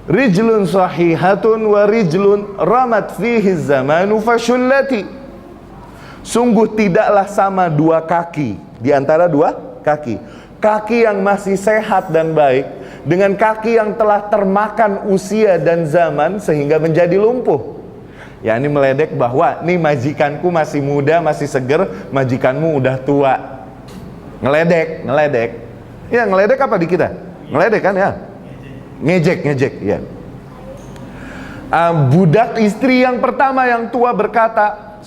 rijlun sahihatun wa rijlun ramat fihi zamanu fashullati." Sungguh tidaklah sama dua kaki di antara dua kaki. Kaki yang masih sehat dan baik dengan kaki yang telah termakan usia dan zaman sehingga menjadi lumpuh. Ya, ini meledek bahwa nih majikanku masih muda, masih seger, majikanmu udah tua. Ngeledek. Ya, ngeledek apa di kita? Ngeledek kan ya? Ngejek ya. Budak istri yang pertama yang tua berkata,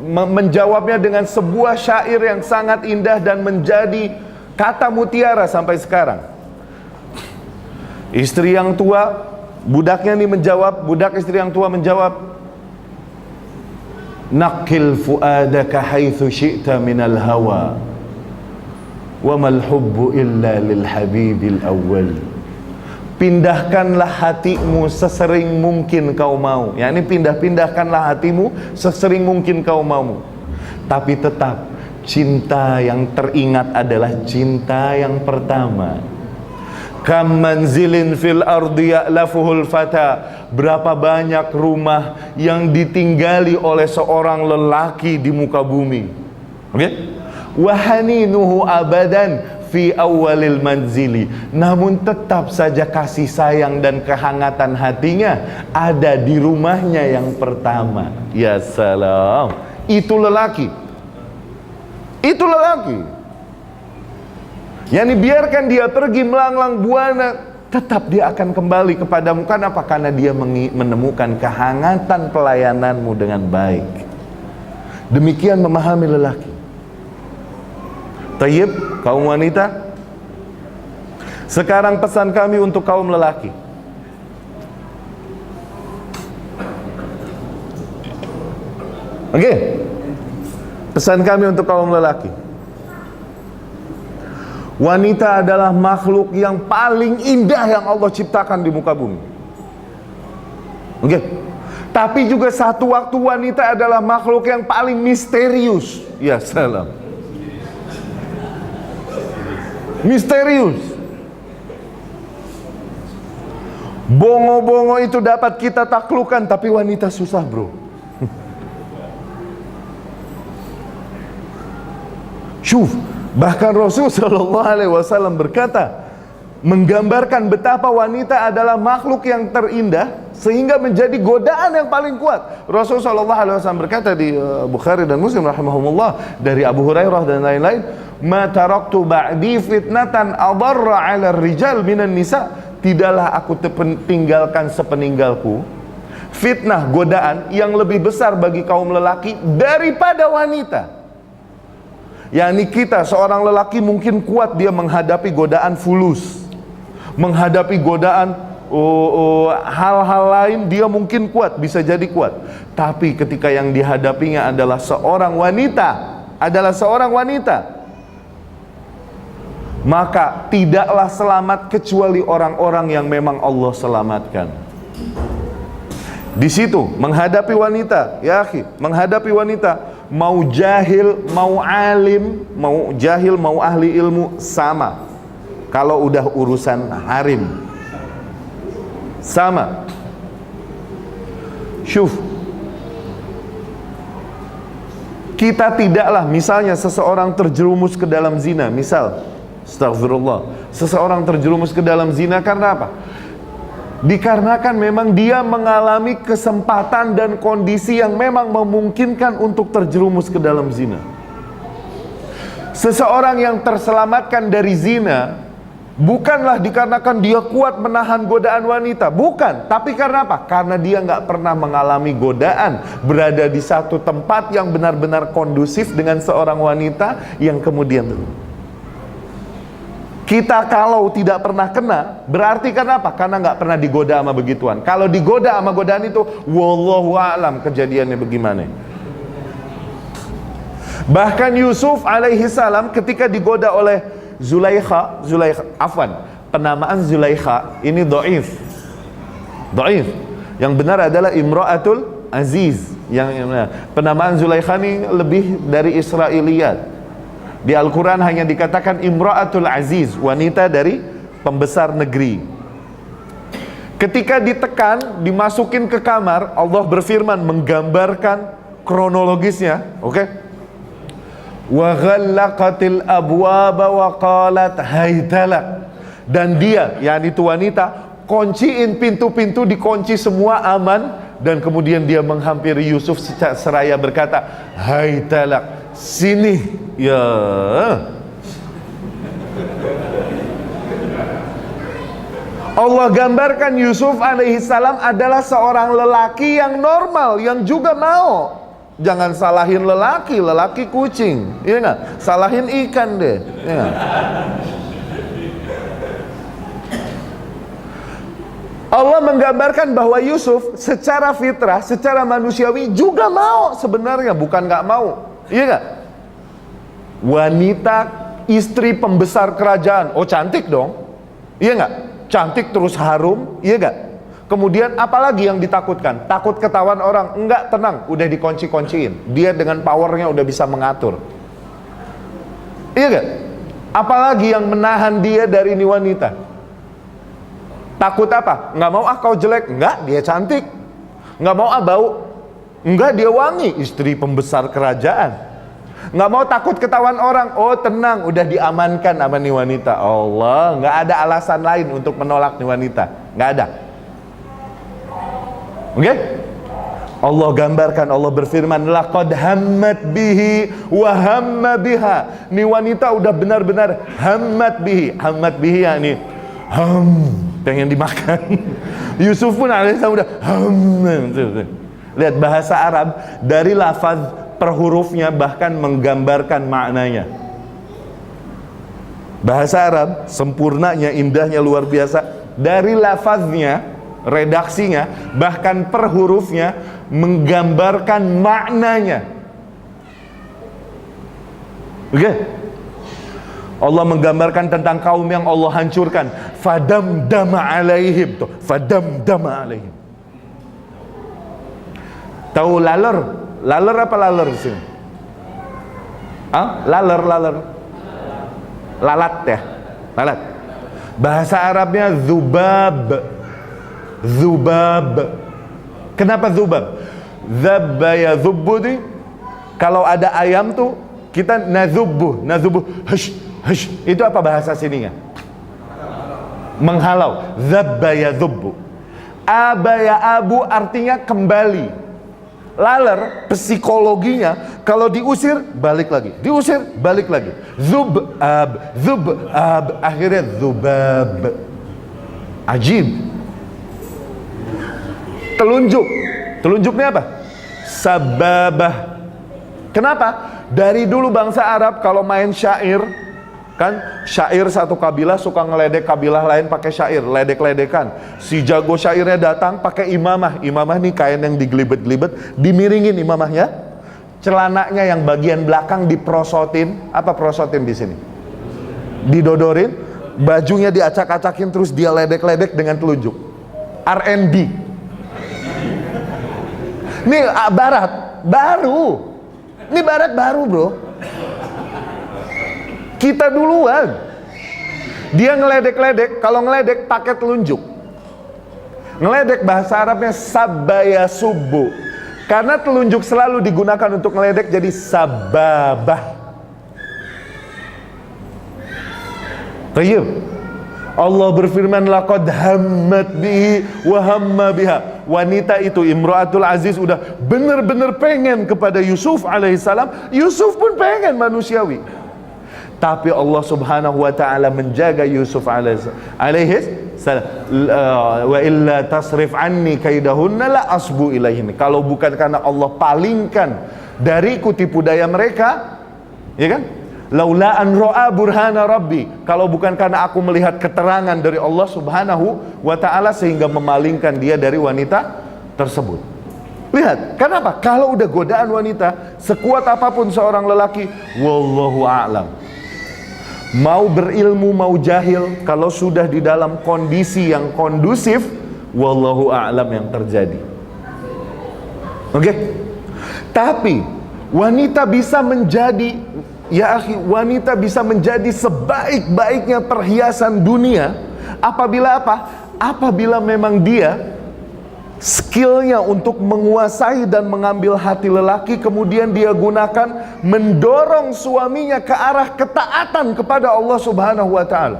menjawabnya dengan sebuah syair yang sangat indah dan menjadi kata mutiara sampai sekarang. Istri yang tua, budaknya ini menjawab, budak istri yang tua menjawab, "Naqil fuadaka haitsu syi'ta minal hawa wa mal hubbu illa lil habibil awwal." Pindahkanlah hatimu sesering mungkin kau mau. Ya, ini pindahkanlah hatimu sesering mungkin kau mau. Tapi tetap cinta yang teringat adalah cinta yang pertama. Kam manzilin fil ardi ya'lafuhul fata. Berapa banyak rumah yang ditinggali oleh seorang lelaki di muka bumi. Oke? Wahaninuhu abadan fi awalil manzili. Namun tetap saja kasih sayang dan kehangatan hatinya ada di rumahnya yang pertama. Ya salam. Itu lelaki. Itu lelaki. Yani biarkan dia pergi melanglang buana, tetap dia akan kembali kepadamu. Kenapa? Karena dia menemukan kehangatan pelayananmu dengan baik. Demikian memahami lelaki. Tayyib, kaum wanita. Sekarang pesan kami untuk kaum lelaki. Oke. Pesan kami untuk kaum lelaki. Wanita adalah makhluk yang paling indah yang Allah ciptakan di muka bumi. Oke. Tapi juga satu waktu wanita adalah makhluk yang paling misterius. Ya salam. Misterius. Bongo-bongo itu dapat kita taklukkan, tapi wanita susah, bro. Syuf, bahkan Rasul Shallallahu Alaihi Wasallam berkata, menggambarkan betapa wanita adalah makhluk yang terindah sehingga menjadi godaan yang paling kuat. Rasul Shallallahu Alaihi Wasallam berkata di Bukhari dan Muslim rahimahumullah dari Abu Hurairah dan lain-lain, ma taraktu ba'di fitnatan adarra 'ala rijal minan nisa. Tidaklah aku tinggalkan sepeninggalku fitnah, godaan yang lebih besar bagi kaum lelaki daripada wanita. yakni kita seorang lelaki mungkin kuat dia menghadapi godaan fulus, menghadapi godaan hal-hal lain, dia mungkin kuat, bisa jadi kuat. Tapi ketika yang dihadapinya adalah seorang wanita, maka tidaklah selamat kecuali orang-orang yang memang Allah selamatkan. Di situ menghadapi wanita, ya akhi, menghadapi wanita, mau jahil, mau alim, mau jahil, mau ahli ilmu, sama. Kalau udah urusan harim, sama. Syuf, kita tidaklah, misalnya seseorang terjerumus ke dalam zina, misal, astagfirullah, seseorang terjerumus ke dalam zina karena apa? Dikarenakan memang dia mengalami kesempatan dan kondisi yang memang memungkinkan untuk terjerumus ke dalam zina. Seseorang yang terselamatkan dari zina bukanlah dikarenakan dia kuat menahan godaan wanita, bukan. Tapi karena apa? Karena dia nggak pernah mengalami godaan, berada di satu tempat yang benar-benar kondusif dengan seorang wanita yang kemudian kita kalau tidak pernah kena, berarti karena apa? Karena nggak pernah digoda sama begituan. Kalau digoda sama godaan itu, wallahu a'lam kejadiannya bagaimana. Bahkan Yusuf alaihi salam ketika digoda oleh Zulaikha, penamaan Zulaikha ini dhaif. Yang benar adalah Imra'atul Aziz. Yang penamaan Zulaikha ini lebih dari Israiliyat. Di Al-Quran hanya dikatakan Imra'atul Aziz, wanita dari pembesar negeri. Ketika ditekan, dimasukin ke kamar, Allah berfirman menggambarkan kronologisnya, oke? Wa ghallaqatil abwaba wa qalat haytalak. Dan dia, yakni itu wanita, kunciin pintu-pintu, dikunci semua aman, dan kemudian dia menghampiri Yusuf seraya berkata, haytalak, sini ya. Allah gambarkan Yusuf alaihissalam adalah seorang lelaki yang normal, yang juga mau. Jangan salahin lelaki kucing, iya nggak? Salahin ikan deh, iya nggak? Allah menggambarkan bahwa Yusuf secara fitrah, secara manusiawi juga mau sebenarnya, bukan nggak mau. Iya gak? Wanita istri pembesar kerajaan, oh cantik dong, iya gak? Cantik terus harum, iya gak? Kemudian apalagi yang ditakutkan? Takut ketahuan orang? Enggak, tenang, udah dikunci-kunciin. Dia dengan powernya udah bisa mengatur. Iya gak? Apalagi yang menahan dia dari ini wanita? Takut apa? Nggak mau kau jelek? Enggak, dia cantik. Nggak mau bau? Enggak, dia wangi, istri pembesar kerajaan. Nggak mau takut ketahuan orang, oh tenang, udah diamankan sama nih wanita. Allah, nggak ada alasan lain untuk menolak nih wanita, nggak ada. Oke? Allah gambarkan, Allah berfirman, laqad hammat bihi wa hamma biha. Nih wanita udah benar-benar hammat bihi yakni pengen dimakan. Yusuf pun alaihissalam udah Lihat bahasa Arab, dari lafaz per hurufnya bahkan menggambarkan maknanya. Bahasa Arab sempurnanya, indahnya luar biasa. Dari lafaznya, redaksinya, bahkan per hurufnya menggambarkan maknanya. Oke? Allah menggambarkan tentang kaum yang Allah hancurkan. Fadamdama alaihim, tuh, fadamdama alaihim. Tahu laler? Laler apa laler di sini? Laler. Lalat ya? Lalat. Bahasa Arabnya zubab. Kenapa zubab? Zabba ya zubbudi. Kalau ada ayam tuh kita nazubbu. Hush. Itu apa bahasa sininya? Menghalau. Zabba ya zubbu. Aba ya abu artinya kembali. Laler psikologinya kalau diusir balik lagi, diusir balik lagi. Zubab, akhirnya zubab. Ajib. Telunjuknya apa? Sababah. Kenapa? Dari dulu bangsa Arab kalau main syair, kan syair satu kabilah suka ngeledek kabilah lain pakai syair, ledek-ledekan. Si jago syairnya datang pakai imamah. Imamah nih kain yang digelibet-gelibet, dimiringin imamahnya. Celananya yang bagian belakang diprosotin. Apa prosotin di sini? Didodorin. Bajunya diacak-acakin, terus dia ledek-ledek dengan telunjuk. R&B. Ini barat baru. Ini barat baru, bro. Kita duluan. Dia ngeledek-ledek. Kalau ngeledek pakai telunjuk. Ngeledek bahasa Arabnya sabaya subuh. Karena telunjuk selalu digunakan untuk ngeledek, jadi sababah. Tayyib. Allah berfirman, laqad hammat bihi wa hamma biha. Wanita itu, Imra'atul Aziz, udah benar-benar pengen kepada Yusuf alaihissalam. Yusuf pun pengen, manusiawi. Tapi Allah subhanahu wa ta'ala menjaga Yusuf alaihissalam. Wa illa tasrif anni kaidahunna la asbu ilaihin. Kalau bukan karena Allah palingkan dariku tipu daya mereka, ya kan? Laula an ra'a burhana rabbi, kalau bukan karena aku melihat keterangan dari Allah subhanahu wa ta'ala sehingga memalingkan dia dari wanita tersebut. Lihat, kenapa? Kalau udah godaan wanita, sekuat apapun seorang lelaki, wallahu a'lam, mau berilmu mau jahil, kalau sudah di dalam kondisi yang kondusif, wallahu a'lam yang terjadi. Oke? Tapi wanita bisa menjadi, ya akhi, wanita bisa menjadi sebaik-baiknya perhiasan dunia apabila apa? Apabila memang dia skillnya untuk menguasai dan mengambil hati lelaki, kemudian dia gunakan mendorong suaminya ke arah ketaatan kepada Allah subhanahu wa ta'ala.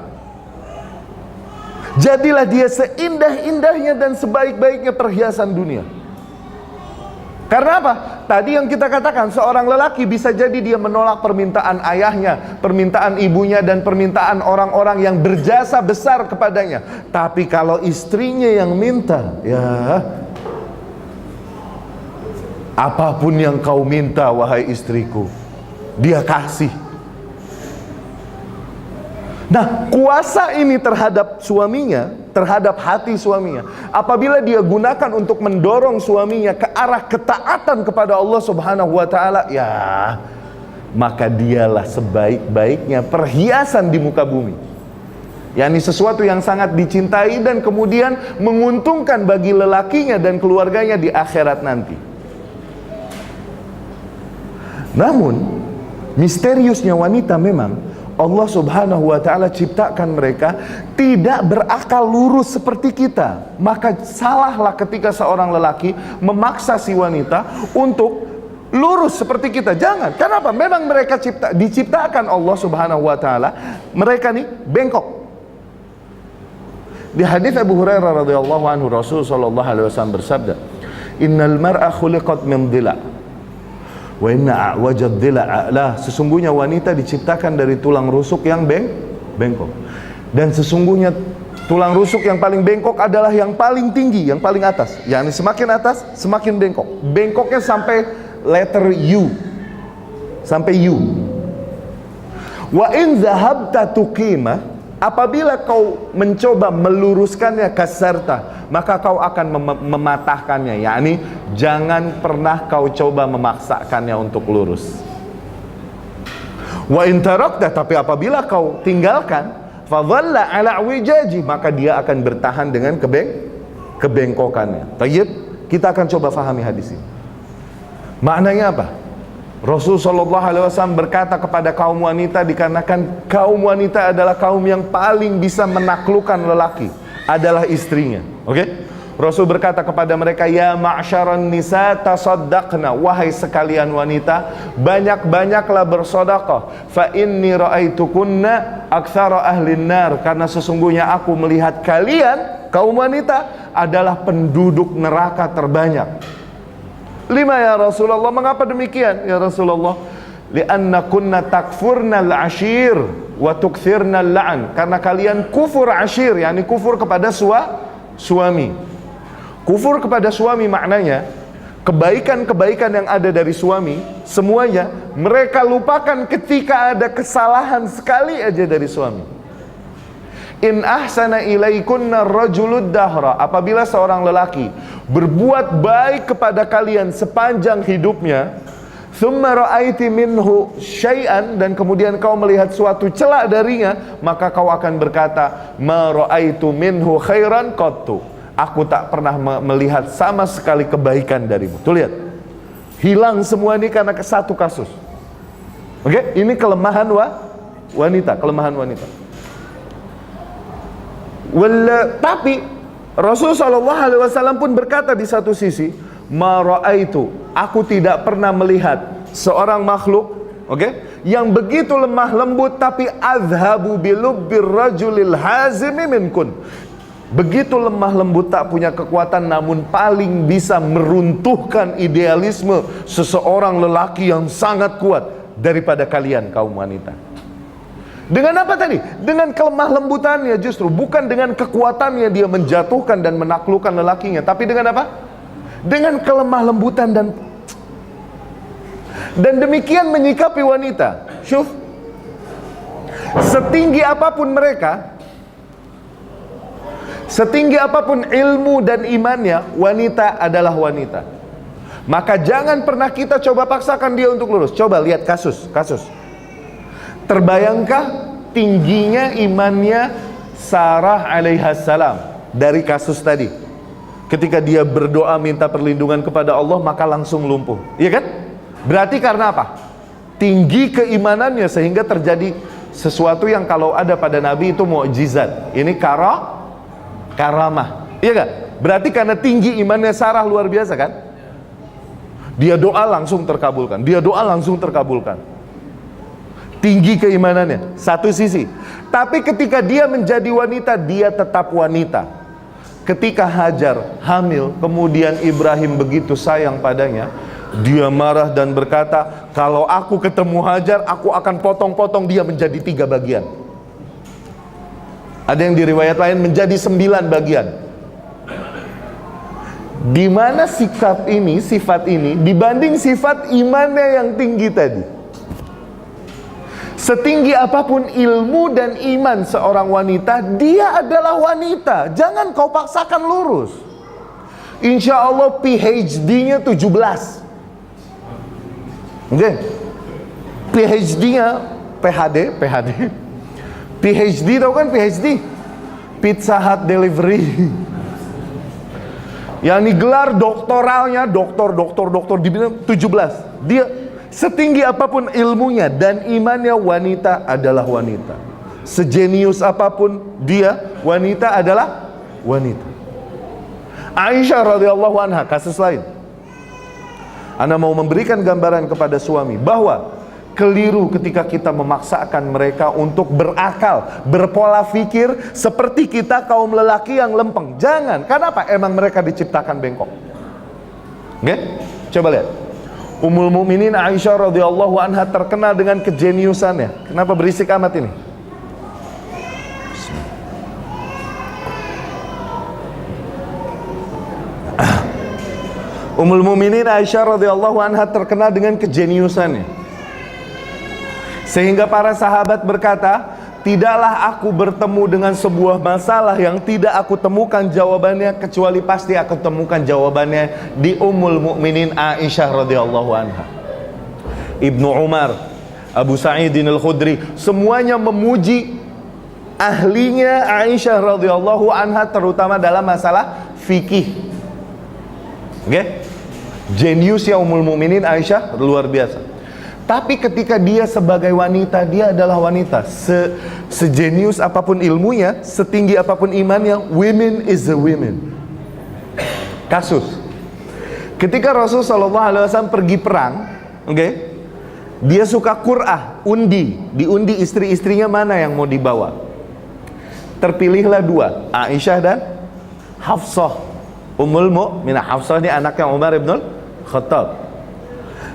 Jadilah dia seindah-indahnya dan sebaik-baiknya perhiasan dunia. Karena apa? Tadi yang kita katakan, seorang lelaki bisa jadi dia menolak permintaan ayahnya, permintaan ibunya, dan permintaan orang-orang yang berjasa besar kepadanya. Tapi kalau istrinya yang minta, ya, apapun yang kau minta wahai istriku, dia kasih. Nah, kuasa ini terhadap suaminya, terhadap hati suaminya, apabila dia gunakan untuk mendorong suaminya ke arah ketaatan kepada Allah subhanahu wa ta'ala, ya, maka dialah sebaik-baiknya perhiasan di muka bumi. yakni sesuatu yang sangat dicintai dan kemudian menguntungkan bagi lelakinya dan keluarganya di akhirat nanti. Namun misteriusnya wanita memang Allah subhanahu wa ta'ala ciptakan mereka tidak berakal lurus seperti kita. Maka salahlah ketika seorang lelaki memaksa si wanita untuk lurus seperti kita. Jangan. Kenapa? Memang mereka diciptakan Allah subhanahu wa ta'ala, mereka nih bengkok. Di hadis Abu Hurairah radhiyallahu anhu, Rasul sallallahu alaihi wasallam bersabda, "Innal mar'a khuliqat min dhila' wa inna a'wajad dhila' a'la." Sesungguhnya wanita diciptakan dari tulang rusuk yang bengkok. Dan sesungguhnya tulang rusuk yang paling bengkok adalah yang paling tinggi, yang paling atas. Yani semakin atas, semakin bengkok. Bengkoknya sampai letter U. Sampai U. Wa in dhahabta tuqima, apabila kau mencoba meluruskannya, kasarta, maka kau akan mematahkannya. yakni jangan pernah kau coba memaksakannya untuk lurus. Wa in tarakta, tapi apabila kau tinggalkan, fadhalla ala wijaji, maka dia akan bertahan dengan kebengkokannya. Tayyib, kita akan coba fahami hadis ini. Maknanya apa? Rasul sallallahu alaihi wasallam berkata kepada kaum wanita, dikarenakan kaum wanita adalah kaum yang paling bisa menaklukkan lelaki, adalah istrinya. Oke? Rasul berkata kepada mereka, ya ma'syaran nisa tasaddaqna, wahai sekalian wanita, banyak-banyaklah bersedekah. Fa inni ra'aitukunna aktsara ahlin nar, karena sesungguhnya aku melihat kalian kaum wanita adalah penduduk neraka terbanyak. Lima ya Rasulullah, mengapa demikian ya Rasulullah? Lianna kunna takfurna al-ashir wa tukthirna al-la'an, karena kalian kufur ashir, yakni kufur kepada suami. Kufur kepada suami maknanya kebaikan-kebaikan yang ada dari suami semuanya mereka lupakan ketika ada kesalahan sekali aja dari suami. In ahsana ilaikunna rajulud dahra, apabila seorang lelaki berbuat baik kepada kalian sepanjang hidupnya, thumma ra'aiti minhu syai'an, dan kemudian kau melihat suatu celak darinya, maka kau akan berkata, ma ra'aitu minhu khairan qattu, aku tak pernah melihat sama sekali kebaikan darimu. Tuh lihat, hilang semua ini karena satu kasus. Oke, ini kelemahan wanita, kelemahan wanita. Tapi Rasulullah SAW pun berkata di satu sisi, ma ra'aitu, aku tidak pernah melihat seorang makhluk, yang begitu lemah lembut, tapi azhabu bilubbir rajulil hazimi minkun, begitu lemah lembut, tak punya kekuatan, namun paling bisa meruntuhkan idealisme seseorang lelaki yang sangat kuat daripada kalian kaum wanita. Dengan apa tadi? Dengan kelemah lembutannya justru, bukan dengan kekuatannya dia menjatuhkan dan menaklukkan lelakinya, tapi dengan apa? Dengan kelemah lembutan dan demikian menyikapi wanita. Syuf, setinggi apapun mereka, setinggi apapun ilmu dan imannya, wanita adalah wanita. Maka jangan pernah kita coba paksakan dia untuk lurus. Coba lihat kasus. Terbayangkah tingginya imannya Sarah alaihissalam dari kasus tadi? Ketika dia berdoa minta perlindungan kepada Allah, maka langsung lumpuh. Iya kan? Berarti karena apa? Tinggi keimanannya sehingga terjadi sesuatu yang kalau ada pada Nabi itu mukjizat. Ini karamah. Iya kan? Berarti karena tinggi imannya Sarah luar biasa kan? Dia doa langsung terkabulkan. Tinggi keimanannya, satu sisi. Tapi ketika dia menjadi wanita, dia tetap wanita. Ketika Hajar hamil, kemudian Ibrahim begitu sayang padanya, dia marah dan berkata, kalau aku ketemu Hajar, aku akan potong-potong dia menjadi 3 bagian. Ada yang di riwayat lain menjadi 9 bagian. Di mana sifat ini dibanding sifat imannya yang tinggi tadi? Setinggi apapun ilmu dan iman seorang wanita, dia adalah wanita. Jangan kau paksakan lurus. Insya Allah PhD-nya 17. PhD-nya PhD. PhD, tahu kan PhD? Pizza Hut Delivery. Yang digelar doktoralnya doktor di bidang 17. Dia setinggi apapun ilmunya dan imannya, wanita adalah wanita. Sejenius apapun dia, wanita adalah wanita. Aisyah radhiyallahu anha, kasus lain. Anda mau memberikan gambaran kepada suami bahwa keliru ketika kita memaksakan mereka untuk berakal, berpola pikir seperti kita kaum lelaki yang lempeng. Jangan. Kenapa? Emang mereka diciptakan bengkok. Coba lihat. Ummul Mukminin Aisyah radhiyallahu anha terkenal dengan kejeniusannya. Kenapa berisik amat ini? Ummul Mukminin Aisyah radhiyallahu anha terkenal dengan kejeniusannya. Sehingga para sahabat berkata, tidaklah aku bertemu dengan sebuah masalah yang tidak aku temukan jawabannya, kecuali pasti aku temukan jawabannya di Ummul Mukminin Aisyah radhiyallahu anha. Ibnu Umar, Abu Sa'idin Al-Khudri, semuanya memuji ahlinya Aisyah radhiyallahu anha, terutama dalam masalah fikih. Jeniusnya Ummul Mukminin Aisyah luar biasa. Tapi ketika dia sebagai wanita, dia adalah wanita. Sejenius apapun ilmunya, setinggi apapun imannya, women is the women. Kasus. Ketika Rasulullah SAW pergi perang, dia suka qur'ah, diundi istri-istrinya mana yang mau dibawa. Terpilihlah 2, Aisyah dan Hafsah. Ummul Mukminah. Hafsah ini anaknya Umar ibn Khattab.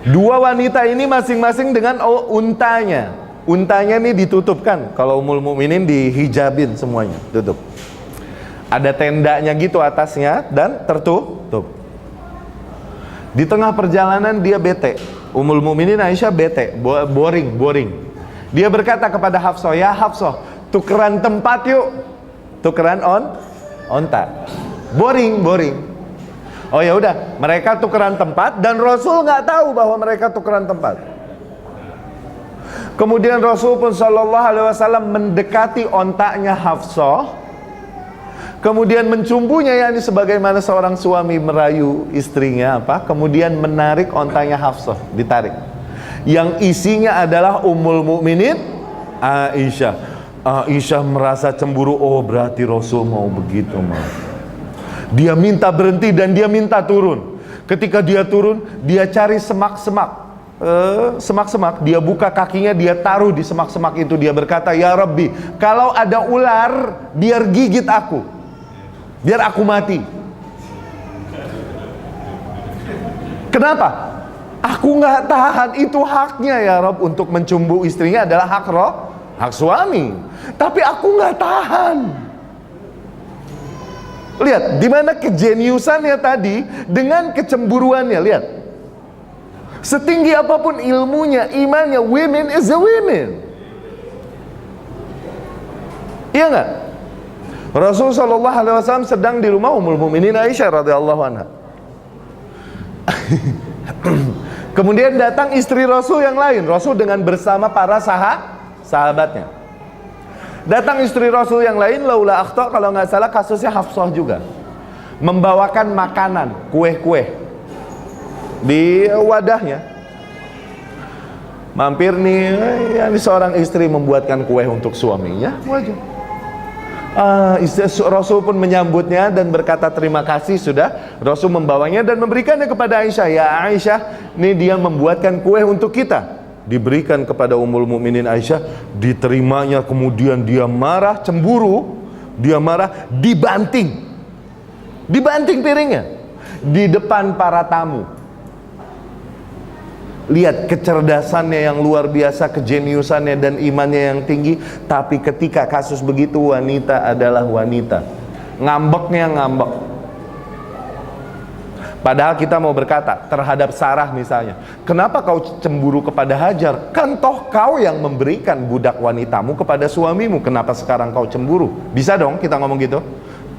2 wanita ini masing-masing dengan untanya. Untanya ini ditutupkan. Kalau Ummul Mukminin dihijabin semuanya, tutup. Ada tendanya gitu atasnya dan tertutup. Di tengah perjalanan dia bete. Ummul Mukminin Aisyah bete, boring. Dia berkata kepada Hafsah, ya Hafsah, tukeran tempat yuk, tukeran onta. Boring. Oh ya udah, mereka tukeran tempat dan Rasul nggak tahu bahwa mereka tukeran tempat. Kemudian Rasul pun sallallahu alaihi wasallam mendekati ontaknya Hafsah, kemudian mencumbunya, yakni sebagaimana seorang suami merayu istrinya kemudian menarik ontanya Hafsah, ditarik. Yang isinya adalah Ummul Mukminin Aisyah. Aisyah merasa cemburu, oh berarti Rasul mau begitu Dia minta berhenti dan dia minta turun. Ketika dia turun, dia cari semak-semak, dia buka kakinya, dia taruh di semak-semak itu. Dia berkata, ya Rabbi, kalau ada ular biar gigit aku, biar aku mati. Kenapa? Aku nggak tahan, itu haknya ya Rabb. Untuk mencumbu istrinya adalah hak suami, tapi aku nggak tahan. Lihat di mana kejeniusannya tadi dengan kecemburuannya. Lihat, setinggi apapun ilmunya, imannya, women is a women. Iya nggak? Rasul sallallahu alaihi wasallam sedang di rumah Ummul Mukminin Aisyah radhiyallahu anha. Kemudian datang istri Rasul yang lain. Rasul dengan bersama para sahabatnya. Datang istri Rasul yang lain, laula akhta, kalau nggak salah kasusnya Hafsah juga, membawakan makanan, kue-kue di wadahnya. Mampir nih, ini seorang istri membuatkan kue untuk suaminya, wajib. Rasul pun menyambutnya dan berkata terima kasih. Sudah, Rasul membawanya dan memberikannya kepada Aisyah. Ya Aisyah, ini dia membuatkan kue untuk kita. Diberikan kepada Ummul Mukminin Aisyah, diterimanya. Kemudian dia marah, cemburu, dia marah, dibanting piringnya di depan para tamu. Lihat kecerdasannya yang luar biasa, kejeniusannya dan imannya yang tinggi. Tapi ketika kasus begitu, wanita adalah wanita, ngambeknya ngambek. Padahal kita mau berkata terhadap Sarah misalnya, kenapa kau cemburu kepada Hajar? Kan toh kau yang memberikan budak wanitamu kepada suamimu, kenapa sekarang kau cemburu? Bisa dong kita ngomong gitu.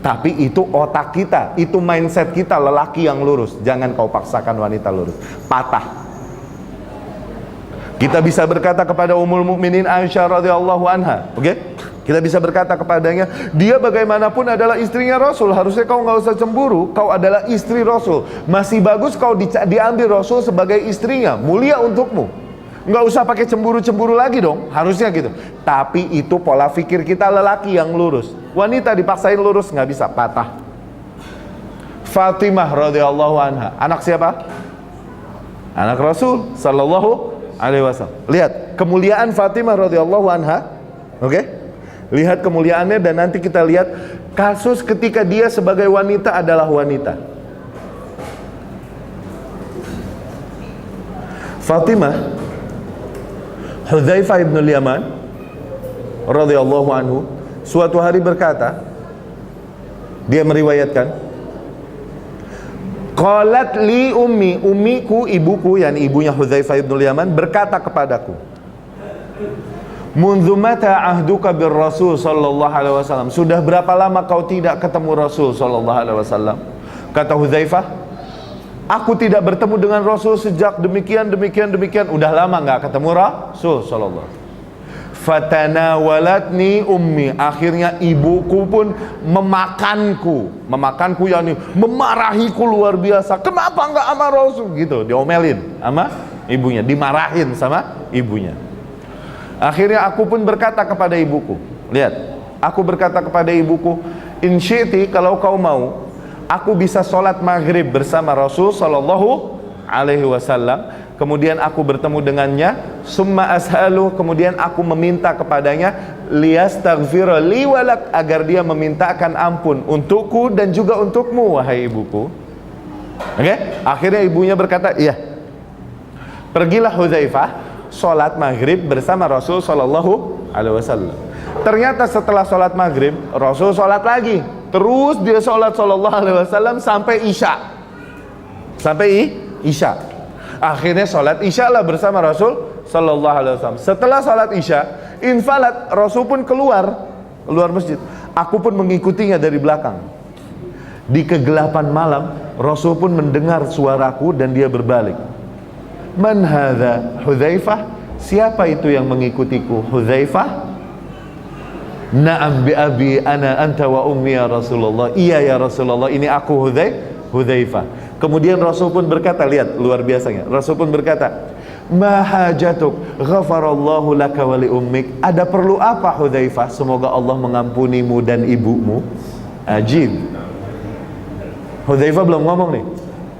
Tapi itu otak kita, itu mindset kita, lelaki yang lurus. Jangan kau paksakan wanita lurus, patah. Kita bisa berkata kepada Ummul Mukminin Aisyah radhiyallahu anha, oke? Kita bisa berkata kepadanya, dia bagaimanapun adalah istrinya Rasul. Harusnya kau nggak usah cemburu, kau adalah istri Rasul. Masih bagus kau diambil Rasul sebagai istrinya, mulia untukmu. Nggak usah pakai cemburu-cemburu lagi dong, harusnya gitu. Tapi itu pola pikir kita lelaki yang lurus. Wanita dipaksain lurus nggak bisa, patah. Fatimah radhiyallahu anha, anak siapa? Anak Rasul sallallahu alaihi wasallam. Lihat kemuliaan Fatimah radhiyallahu anha, oke? Lihat kemuliaannya dan nanti kita lihat kasus ketika dia sebagai wanita adalah wanita. Fatimah, Hudzaifah ibn Yaman radhiyallahu anhu suatu hari berkata, dia meriwayatkan, qalat li ummiku, ibuku, yakni ibunya Hudzaifah ibn Yaman berkata kepadaku, mundu mata ahduka bir Rasul sallallahu alaihi wasallam, sudah berapa lama kau tidak ketemu Rasul sallallahu alaihi wasallam? Kata Hudzaifah, aku tidak bertemu dengan Rasul sejak demikian. Udah lama nggak ketemu Rasul sallallahu. Fatanawalatni ummi, akhirnya ibuku pun memakanku, yakni memarahiku luar biasa. Kenapa nggak sama Rasul? Gitu, diomelin sama ibunya, dimarahin sama ibunya. Akhirnya aku pun berkata kepada ibuku, lihat, aku berkata kepada ibuku, insyiti, kalau kau mau, aku bisa sholat maghrib bersama Rasul sallallahu alaihi wasallam. Kemudian aku bertemu dengannya, summa ashalu, kemudian aku meminta kepadanya, liyastaghfira li walak, agar dia memintakan ampun untukku dan juga untukmu, wahai ibuku. Oke? Akhirnya ibunya berkata, iya. Pergilah Hudzaifah sholat maghrib bersama Rasul sallallahu alaihi wasallam. Ternyata setelah sholat maghrib, Rasul sholat lagi. Terus dia sholat sallallahu alaihi wasallam sampai isya. Akhirnya sholat isya lah bersama Rasul Sallallahu Alaihi Wasallam. Setelah sholat isya, infalat, Rasul pun keluar masjid. Aku pun mengikutinya dari belakang. Di kegelapan malam, Rasul pun mendengar suaraku dan dia berbalik. Man hadza? Hudzaifah? Siapa itu yang mengikutiku? Hudzaifah? Na'am bi abi ana anta wa ummi ya Rasulullah. Iya ya Rasulullah, ini aku Hudzaifah. Kemudian Rasul pun berkata, lihat luar biasanya. Rasul pun berkata, ma hajatuk ghafarallahu laka wa li ummik. Ada perlu apa Hudzaifah? Semoga Allah mengampunimu dan ibumu. Ajib. Hudzaifah belum ngomong nih.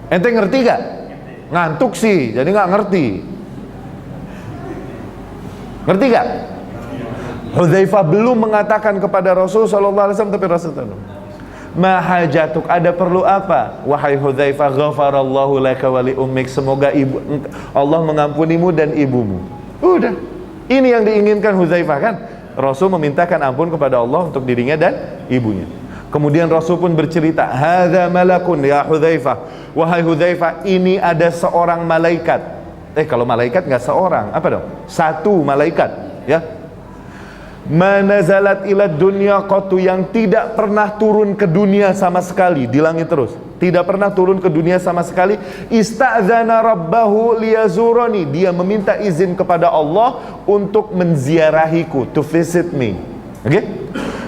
Ente ngerti gak? Ngantuk sih, jadi gak ngerti. Ngerti gak? Hudzaifah belum mengatakan kepada Rasul Sallallahu Alaihi Wasallam, tapi Rasul tahu. Ma hajatuk, ada perlu apa wahai Hudzaifah? Ghafarallahu laka wa li ummik. Semoga Allah mengampunimu dan ibumu. Udah. Ini yang diinginkan Hudzaifah kan? Rasul memintakan ampun kepada Allah untuk dirinya dan ibunya. Kemudian Rasul pun bercerita, hadza malakun ya Hudzaifah. Wahai Hudzaifah, ini ada seorang malaikat. Kalau malaikat nggak seorang, apa dong? Satu malaikat, ya. Manazalat ila dunya qatu, yang tidak pernah turun ke dunia sama sekali, di langit terus, tidak pernah turun ke dunia sama sekali. Ista'zana rabbahu liyazurani, dia meminta izin kepada Allah untuk menziarahiku, to visit me. Oke?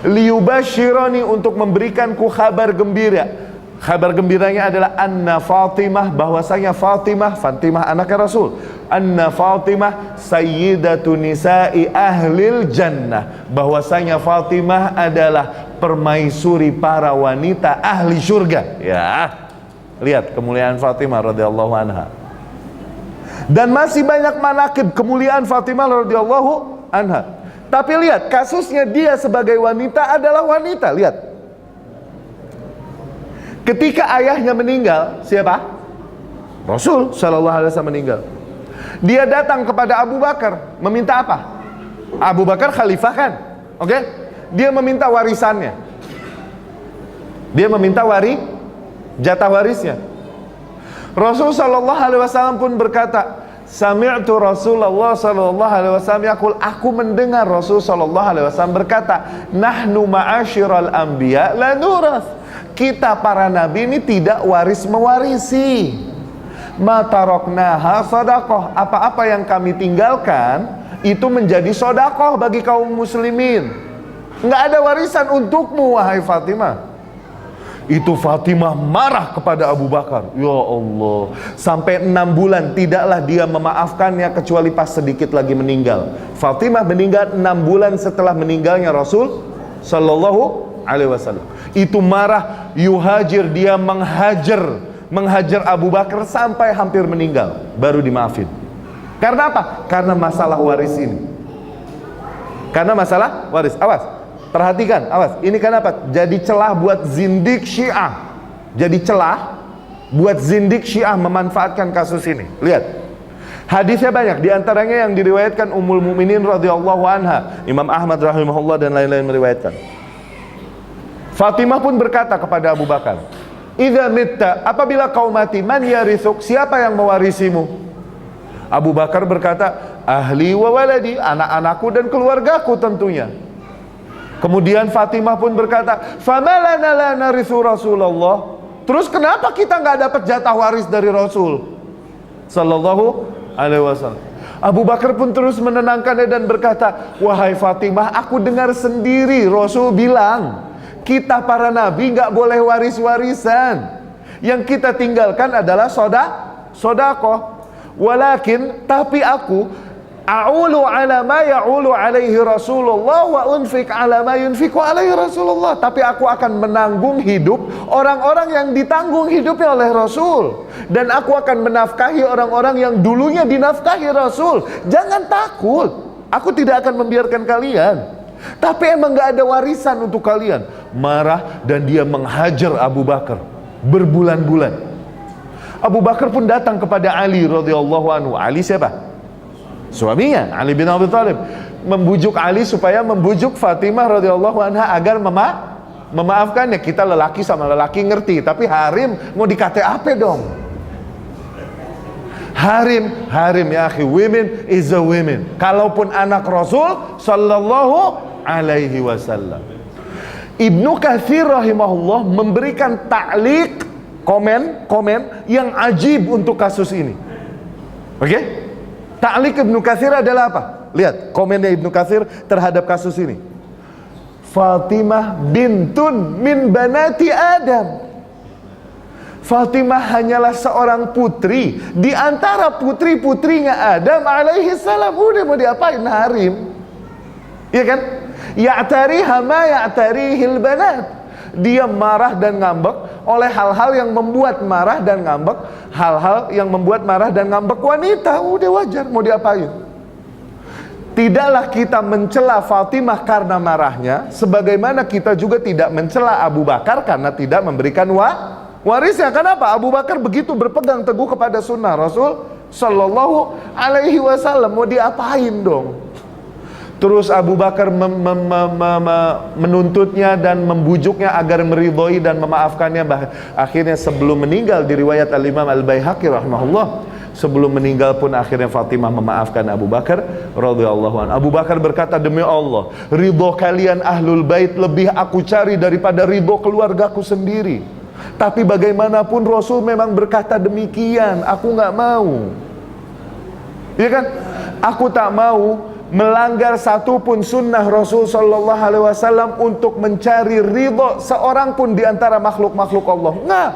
Liyubashirani, untuk memberikanku kabar gembira. Kabar gembiranya adalah anna Fatimah, bahwasanya Fatimah anaknya Rasul, anna Fatimah sayyidatu nisa'i ahlil jannah, bahwasanya Fatimah adalah permaisuri para wanita ahli surga. Ya, lihat kemuliaan Fatimah radhiyallahu anha. Dan masih banyak manaqib kemuliaan Fatimah radhiyallahu anha. Tapi lihat, kasusnya dia sebagai wanita adalah wanita. Lihat, ketika ayahnya meninggal, siapa? Rasul Shallallahu Alaihi Wasallam meninggal. Dia datang kepada Abu Bakar meminta apa? Abu Bakar khalifah kan? Oke? Dia meminta warisannya. Dia meminta jatah warisnya. Rasul Shallallahu Alaihi Wasallam pun berkata, sami'tu Rasulullah Shallallahu Alaihi Wasallam yaqul, aku mendengar Rasul Shallallahu Alaihi Wasallam berkata, nahnu ma'asyiral anbiya la nurath. Kita para nabi ini tidak waris mewarisi. Ma taraknaha sadaqah, apa-apa yang kami tinggalkan itu menjadi sedekah bagi kaum muslimin. Enggak ada warisan untukmu wahai Fatimah. Itu Fatimah marah kepada Abu Bakar. Ya Allah, sampai 6 bulan tidaklah dia memaafkannya kecuali pas sedikit lagi meninggal. Fatimah meninggal 6 bulan setelah meninggalnya Rasul Sallallahu Alaihi Wasallam. Itu marah, yuhajir, dia menghajar Abu Bakar sampai hampir meninggal, baru dimaafin. Karena apa? Karena masalah waris ini. Karena masalah waris. Awas, perhatikan, awas. Ini kenapa? Jadi celah buat zindik Syiah. Jadi celah buat zindik Syiah memanfaatkan kasus ini. Lihat, hadisnya banyak. Di antaranya yang diriwayatkan Ummul Mukminin radhiyallahu anha, Imam Ahmad rahimahullah dan lain-lain meriwayatkan. Fatimah pun berkata kepada Abu Bakar, idza mitta, apabila kau mati, man yarithuk, siapa yang mewarisimu? Abu Bakar berkata, ahli wa waladi, anak-anakku dan keluargaku tentunya. Kemudian Fatimah pun berkata, famalana la narithu Rasulullah, terus kenapa kita nggak dapat jatah waris dari Rasul Sallallahu Alaihi Wasallam? Abu Bakar pun terus menenangkannya dan berkata, wahai Fatimah, aku dengar sendiri Rasul bilang, kita para nabi nggak boleh waris-warisan. Yang kita tinggalkan adalah sedekah. Walakin, tapi aku a'ulu ala ma ya'ulu alaihi Rasulullah wa unfik ala ma yunfiku alaihi Rasulullah. Tapi aku akan menanggung hidup orang-orang yang ditanggung hidupnya oleh Rasul, dan aku akan menafkahi orang-orang yang dulunya dinafkahi Rasul. Jangan takut, aku tidak akan membiarkan kalian. Tapi emang gak ada warisan untuk kalian. Marah dan dia menghajar Abu Bakar berbulan-bulan. Abu Bakar pun datang kepada Ali radhiyallahu anhu. Ali siapa? Suaminya, Ali bin Abi Thalib. Membujuk Ali supaya membujuk Fatimah radhiyallahu anha agar memaafkannya. Kita lelaki sama lelaki ngerti, tapi harim mau dikate apa dong? Harim ya akhi, women is a women. Kalaupun anak Rasul sallallahu alaihi wasallam. Ibnu Katsir rahimahullah memberikan ta'liq, komen yang ajib untuk kasus ini. Oke? Ta'liq Ibnu Katsir adalah apa? Lihat komennya Ibnu Katsir terhadap kasus ini. Fatimah bintun min banati Adam. Fatimah hanyalah seorang putri di antara putri-putrinya Adam alaihi salam. Udah mau diapain, harim? Iya kan? Ya'tariha ma ya'tarihil banat. Dia marah dan ngambek oleh hal-hal yang membuat marah dan ngambek, hal-hal yang membuat marah dan ngambek wanita. Udah wajar, mau diapain? Tidaklah kita mencela Fatimah karena marahnya, sebagaimana kita juga tidak mencela Abu Bakar karena tidak memberikan warisnya. Kenapa? Abu Bakar begitu berpegang teguh kepada sunnah Rasul sallallahu alaihi wasallam. Mau diapain dong? Terus Abu Bakar menuntutnya dan membujuknya agar meridhoi dan memaafkannya. Akhirnya sebelum meninggal, di riwayat Al-Imam Al-Baihaqi rahimahullah, sebelum meninggal pun akhirnya Fatimah memaafkan Abu Bakar radhiyallahu anhu. Abu Bakar berkata, demi Allah, ridho kalian ahlul bait lebih aku cari daripada ridho keluargaku sendiri. Tapi bagaimanapun Rasul memang berkata demikian, aku nggak mau. Iya kan? Aku tak mau melanggar satupun sunnah Rasul sallallahu alaihi wasallam untuk mencari ridho seorang pun di antara makhluk-makhluk Allah. Nggak.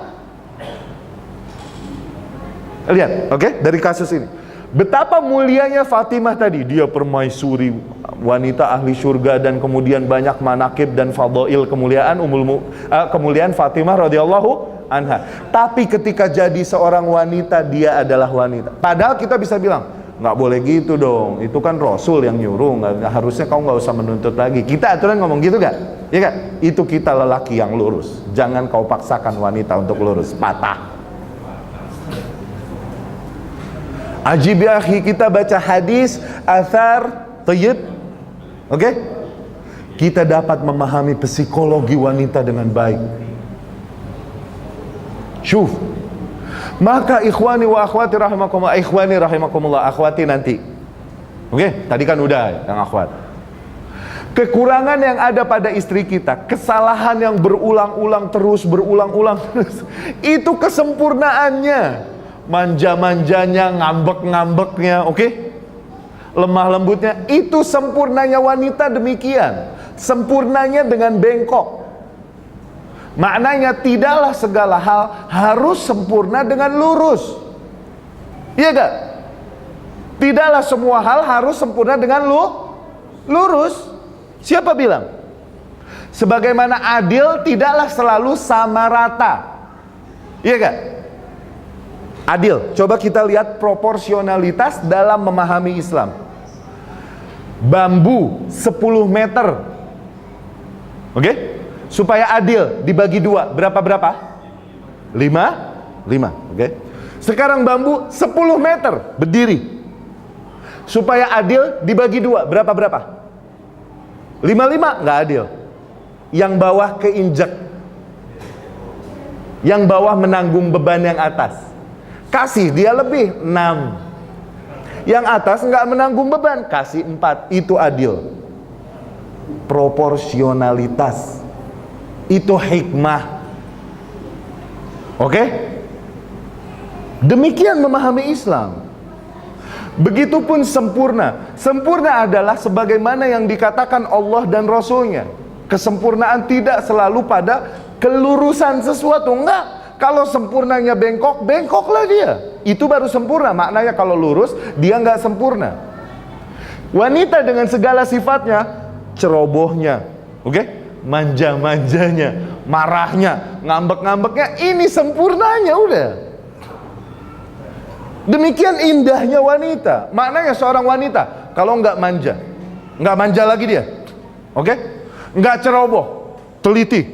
Lihat, oke? Dari kasus ini, betapa mulianya Fatimah tadi. Dia permaisuri, wanita ahli surga, dan kemudian banyak manakib dan fadail kemuliaan kemuliaan Fatimah radhiyallahu anha. Tapi ketika jadi seorang wanita, dia adalah wanita. Padahal kita bisa bilang, nggak boleh gitu dong, itu kan Rasul yang nyuruh, harusnya kau nggak usah menuntut lagi. Kita aturan ngomong gitu gak? Ya kan? Itu kita lelaki yang lurus. Jangan kau paksakan wanita untuk lurus, patah. Ajib ya akhi, kita baca hadis, athar, tayyib. Oke? Kita dapat memahami psikologi wanita dengan baik. Syuf. Maka ikhwani wa akhwati rahimakumullah, ikhwani rahimakumullah, akhwati nanti. Oke, tadi kan udah yang akhwat. Kekurangan yang ada pada istri kita, kesalahan yang berulang-ulang terus, itu kesempurnaannya. Manja-manjanya, ngambek-ngambeknya, oke? Lemah lembutnya, itu sempurnanya wanita demikian. Sempurnanya dengan bengkok. Maknanya tidaklah segala hal harus sempurna dengan lurus. Iya gak? Tidaklah semua hal harus sempurna dengan lurus. Siapa bilang? Sebagaimana adil tidaklah selalu sama rata. Iya gak? Adil. Coba kita lihat proporsionalitas dalam memahami Islam. Bambu 10 meter. Oke? Supaya adil dibagi dua, berapa? 5? Oke? Sekarang bambu 10 meter berdiri. Supaya adil dibagi dua, berapa? 5, nggak adil. Yang bawah keinjek, yang bawah menanggung beban yang atas. Kasih dia lebih, 6. Yang atas nggak menanggung beban, kasih 4. Itu adil. Proporsionalitas. Itu hikmah. Oke? Demikian memahami Islam. Begitupun sempurna. Sempurna adalah sebagaimana yang dikatakan Allah dan Rasulnya. Kesempurnaan tidak selalu pada kelurusan sesuatu. Enggak. Kalau sempurnanya bengkok, bengkoklah dia. Itu baru sempurna. Maknanya kalau lurus, dia enggak sempurna. Wanita dengan segala sifatnya, cerobohnya, oke? Manja-manjanya, marahnya, ngambek-ngambeknya, ini sempurnanya udah. Demikian indahnya wanita. Maknanya seorang wanita kalau nggak manja lagi dia, oke? Nggak ceroboh, teliti,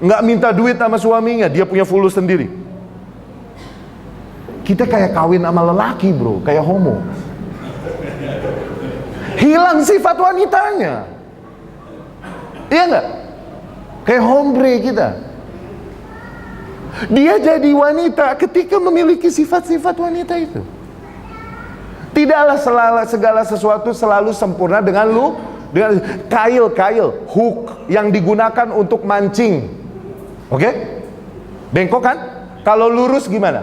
nggak minta duit sama suaminya, dia punya fulus sendiri. Kita kayak kawin sama lelaki bro, kayak homo. Hilang sifat wanitanya. Iya nggak? Kayak hombre kita. Dia jadi wanita ketika memiliki sifat-sifat wanita itu. Tidaklah segala sesuatu selalu sempurna dengan kail, hook yang digunakan untuk mancing. Oke? Bengkok kan? Kalau lurus gimana?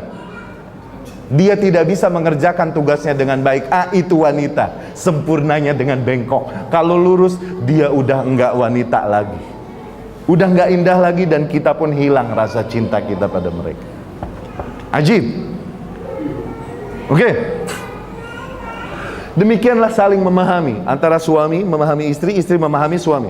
Dia tidak bisa mengerjakan tugasnya dengan baik. Itu wanita, sempurnanya dengan bengkok. Kalau lurus, dia udah enggak wanita lagi, udah enggak indah lagi, dan kita pun hilang rasa cinta kita pada mereka. Ajib. Oke. Demikianlah saling memahami, antara suami memahami istri, istri memahami suami.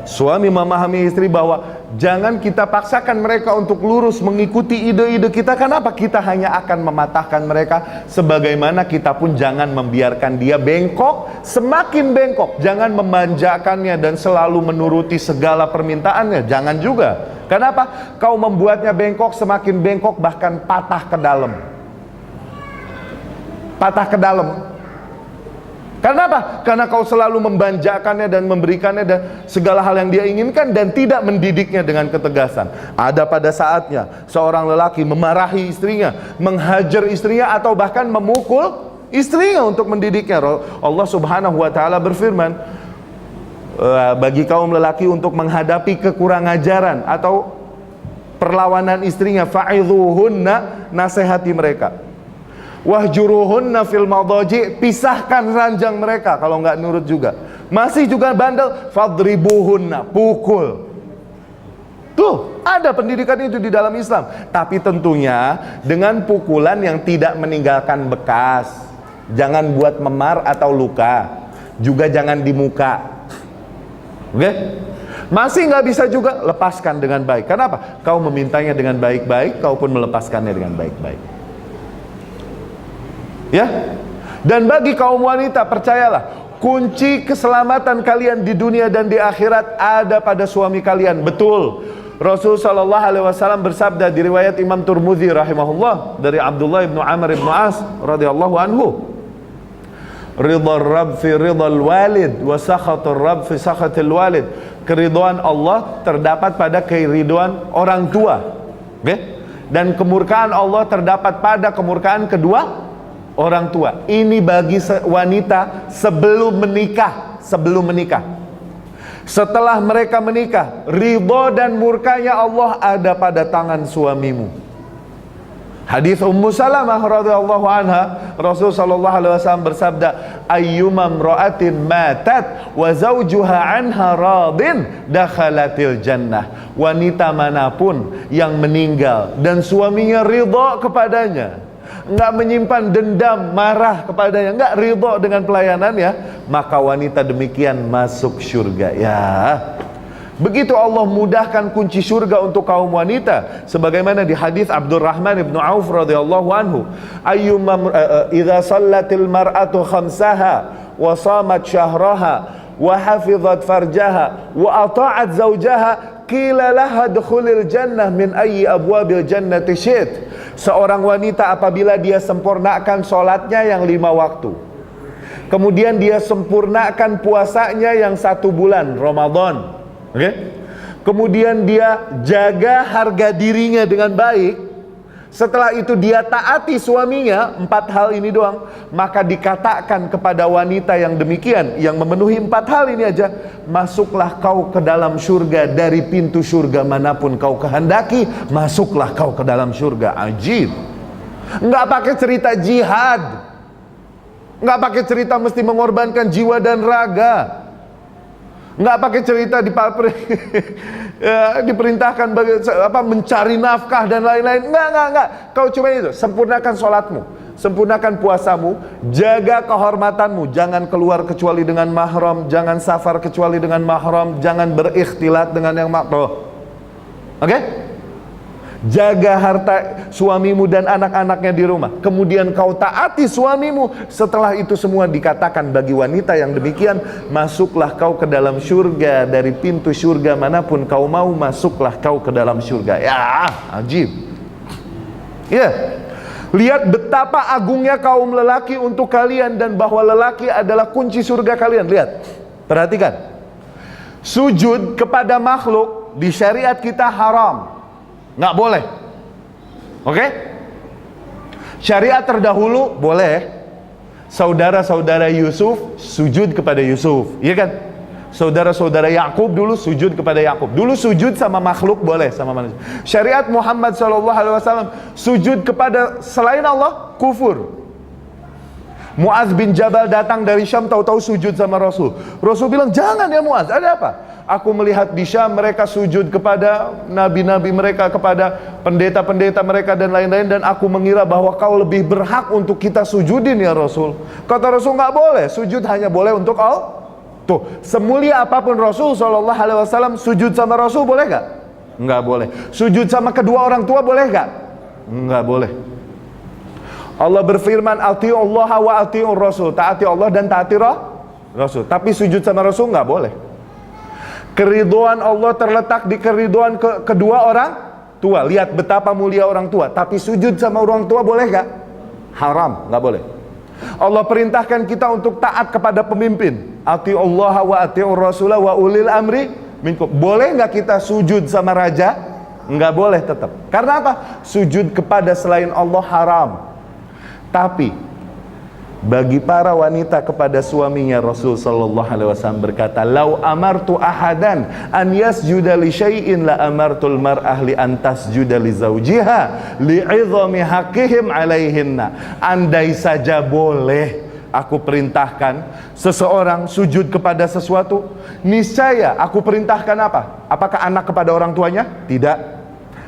Suami memahami istri bahwa jangan kita paksakan mereka untuk lurus mengikuti ide-ide kita. Kenapa? Kita hanya akan mematahkan mereka. Sebagaimana kita pun jangan membiarkan dia bengkok, semakin bengkok. Jangan memanjakannya dan selalu menuruti segala permintaannya. Jangan juga. Kenapa? Kau membuatnya bengkok, semakin bengkok, bahkan patah ke dalam. Patah ke dalam. Kenapa? Karena kau selalu membanjakannya dan memberikannya dan segala hal yang dia inginkan, dan tidak mendidiknya dengan ketegasan. Ada pada saatnya seorang lelaki memarahi istrinya, menghajar istrinya, atau bahkan memukul istrinya untuk mendidiknya. Allah Subhanahu wa ta'ala berfirman, bagi kaum lelaki untuk menghadapi kekurang ajaran atau perlawanan istrinya, fa'idhuhunna, nasihati mereka. Wahjuruhunna fil madaji, pisahkan ranjang mereka kalau nggak nurut juga. Masih juga bandel, fadribuhunna, pukul. Tuh, ada pendidikan itu di dalam Islam. Tapi tentunya dengan pukulan yang tidak meninggalkan bekas. Jangan buat memar atau luka. Juga jangan di muka. Oke? Masih nggak bisa juga, lepaskan dengan baik. Kenapa? Kau memintanya dengan baik-baik, kau pun melepaskannya dengan baik-baik. Ya, dan bagi kaum wanita, percayalah, kunci keselamatan kalian di dunia dan di akhirat ada pada suami kalian. Betul, Rasul sallallahu alaihi wasallam bersabda di riwayat Imam Tirmidzi rahimahullah dari Abdullah bin Amr bin As radhiyallahu anhu, ridhar rabb fi ridhal walid wa sakhatur rabb fi sakhatil walid. Keridhaan Allah terdapat pada keridhaan orang tua, okay? Dan kemurkaan Allah terdapat pada kemurkaan kedua orang tua. Ini bagi wanita sebelum menikah. Sebelum menikah. Setelah mereka menikah, ridha dan murkanya Allah ada pada tangan suamimu. Hadis Ummu Salamah radhiyallahu anha, Rasul sallallahu alaihi wasallam bersabda, ayyuma imra'atin matat wa zawjuha anha radin dakhalatil jannah. Wanita manapun yang meninggal dan suaminya ridha kepadanya, nggak menyimpan dendam, marah kepadanya, nggak ridho dengan pelayanannya, maka wanita demikian masuk surga. Ya, begitu Allah mudahkan kunci surga untuk kaum wanita, sebagaimana di hadis Abdurrahman bin Auf radhiyallahu anhu, ayyuma idza sallatil mar'atu khamsaha wa shamat syahraha wa hafizat farjaha wa ata'at zawjaha qila laha dukhulil jannah min ayyi abwabil jannati syit. Seorang wanita apabila dia sempurnakan sholatnya yang 5 waktu, kemudian dia sempurnakan puasanya yang 1 bulan Ramadan, okay? Kemudian dia jaga harga dirinya dengan baik, setelah itu dia taati suaminya, 4 hal ini doang, maka dikatakan kepada wanita yang demikian, yang memenuhi 4 hal ini aja, masuklah kau ke dalam surga dari pintu surga manapun kau kehendaki, masuklah kau ke dalam surga. Ajib. Nggak pakai cerita jihad, nggak pakai cerita mesti mengorbankan jiwa dan raga, nggak pakai cerita diperintahkan mencari nafkah dan lain-lain. Enggak. Kau cuma itu, sempurnakan sholatmu, sempurnakan puasamu, jaga kehormatanmu, jangan keluar kecuali dengan mahram, jangan safar kecuali dengan mahram, jangan berikhtilat dengan yang makruh. Oke? Jaga harta suamimu dan anak-anaknya di rumah, kemudian kau taati suamimu. Setelah itu semua dikatakan bagi wanita yang demikian, masuklah kau ke dalam surga dari pintu surga manapun kau mau, masuklah kau ke dalam surga. Ya, ajib. Ya, lihat betapa agungnya kaum lelaki untuk kalian, dan bahwa lelaki adalah kunci surga kalian. Lihat, perhatikan, sujud kepada makhluk di syariat kita haram, nggak boleh. Oke? Syariat terdahulu boleh saudara-saudara Yusuf sujud kepada Yusuf, iya kan? Saudara-saudara Yakub dulu sujud kepada Yakub. Dulu sujud sama makhluk boleh, sama manusia. Syariat Muhammad SAW sujud kepada selain Allah kufur. Muaz bin Jabal datang dari Syam, tahu-tahu sujud sama Rasul. Rasul bilang, jangan ya Muaz, ada apa? Aku melihat di Syam mereka sujud kepada nabi-nabi mereka, kepada pendeta-pendeta mereka dan lain-lain, dan aku mengira bahwa kau lebih berhak untuk kita sujudin ya Rasul. Kata Rasul, nggak boleh, sujud hanya boleh untuk Allah. Tuh, semulia apapun Rasul SAW, sujud sama Rasul boleh gak? Nggak boleh. Sujud sama kedua orang tua boleh gak? Nggak boleh. Allah berfirman, ati'ullaha wa ati'ur Rasul, taati Allah dan taati Rasul. Tapi sujud sama Rasul nggak boleh. Keridhaan Allah terletak di keridhaan kedua orang tua. Lihat betapa mulia orang tua. Tapi sujud sama orang tua boleh gak? Haram, nggak boleh. Allah perintahkan kita untuk taat kepada pemimpin. Atiullaha wa atiur rasulah wa ulil amri minkum. Boleh nggak kita sujud sama raja? Nggak boleh tetap. Karena apa? Sujud kepada selain Allah haram. Tapi bagi para wanita kepada suaminya, Rasul sallallahu alaihi wasallam berkata, "Lau amartu ahadan an yasjuda li syai'in la amartul mar'ah li an tasjuda li zawjiha li'idhami haqqihim 'alaihinna." Andai saja boleh aku perintahkan seseorang sujud kepada sesuatu, niscaya aku perintahkan apa? Apakah anak kepada orang tuanya? Tidak.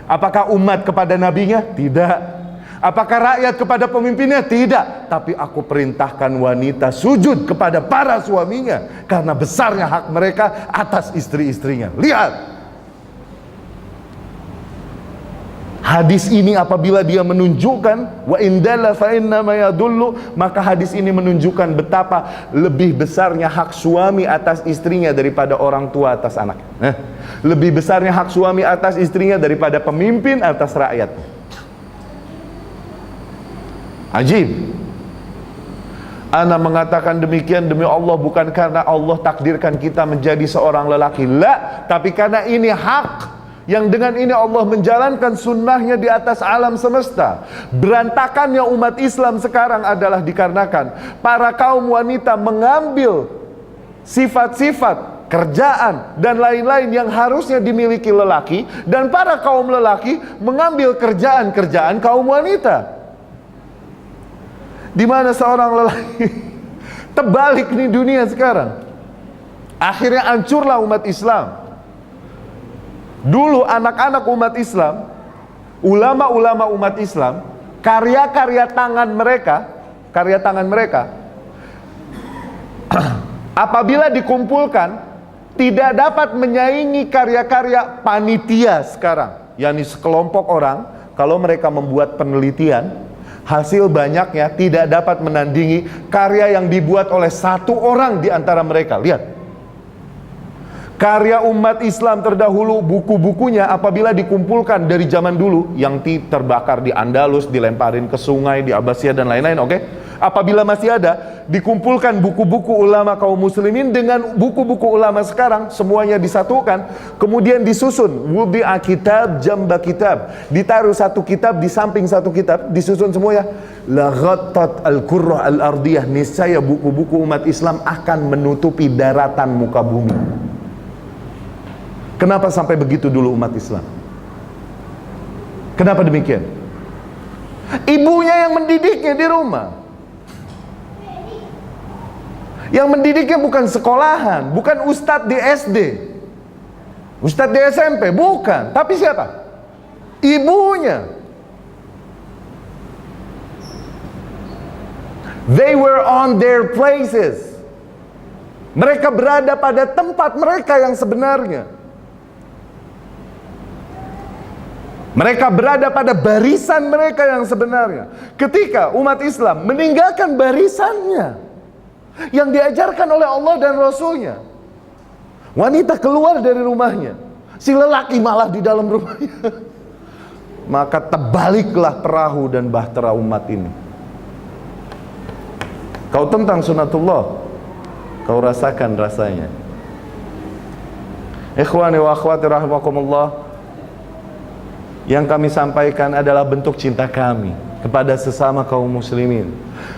Apakah umat kepada nabinya? Tidak. Apakah rakyat kepada pemimpinnya? Tidak. Tapi aku perintahkan wanita sujud kepada para suaminya karena besarnya hak mereka atas istri-istrinya. Lihat, hadis ini apabila dia menunjukkan wa indalla fa inna ma yadullu, maka hadis ini menunjukkan betapa lebih besarnya hak suami atas istrinya daripada orang tua atas anak. Lebih besarnya hak suami atas istrinya daripada pemimpin atas rakyat. Ajib. Ana mengatakan demikian demi Allah, bukan karena Allah takdirkan kita menjadi seorang lelaki, la, tapi karena ini hak yang dengan ini Allah menjalankan sunnahnya di atas alam semesta. Berantakannya umat Islam sekarang adalah dikarenakan para kaum wanita mengambil sifat-sifat kerjaan dan lain-lain yang harusnya dimiliki lelaki, dan para kaum lelaki mengambil kerjaan-kerjaan kaum wanita. Di mana seorang lelaki terbalik nih dunia sekarang. Akhirnya hancurlah umat Islam. Dulu anak-anak umat Islam, ulama-ulama umat Islam, karya-karya tangan mereka apabila dikumpulkan tidak dapat menyaingi karya-karya panitia sekarang, yakni sekelompok orang kalau mereka membuat penelitian, hasil banyaknya tidak dapat menandingi karya yang dibuat oleh satu orang di antara mereka. Lihat, karya umat Islam terdahulu, buku-bukunya apabila dikumpulkan dari zaman dulu yang terbakar di Andalus, dilemparin ke sungai di Abbasiyah dan lain-lain, oke? Apabila masih ada, dikumpulkan buku-buku ulama kaum muslimin dengan buku-buku ulama sekarang, semuanya disatukan, kemudian disusun, wudi'a kitab jamba kitab, ditaruh satu kitab di samping satu kitab, disusun semuanya, la ghattat al-qurrah al-ardiyah, niscaya buku-buku umat Islam akan menutupi daratan muka bumi. Kenapa sampai begitu dulu umat Islam? Kenapa demikian? Ibunya yang mendidiknya di rumah. Yang mendidiknya bukan sekolahan, bukan ustadz di SD, ustadz di SMP, bukan. Tapi siapa? Ibunya. They were on their places. Mereka berada pada tempat mereka yang sebenarnya. Mereka berada pada barisan mereka yang sebenarnya. Ketika umat Islam meninggalkan barisannya yang diajarkan oleh Allah dan Rasulnya, wanita keluar dari rumahnya, si lelaki malah di dalam rumahnya, maka terbaliklah perahu dan bahtera umat ini. Kau tentang sunatullah, kau rasakan rasanya. Ikhwani wa akhwati rahimakumullah, Yang kami sampaikan adalah bentuk cinta kami kepada sesama kaum muslimin.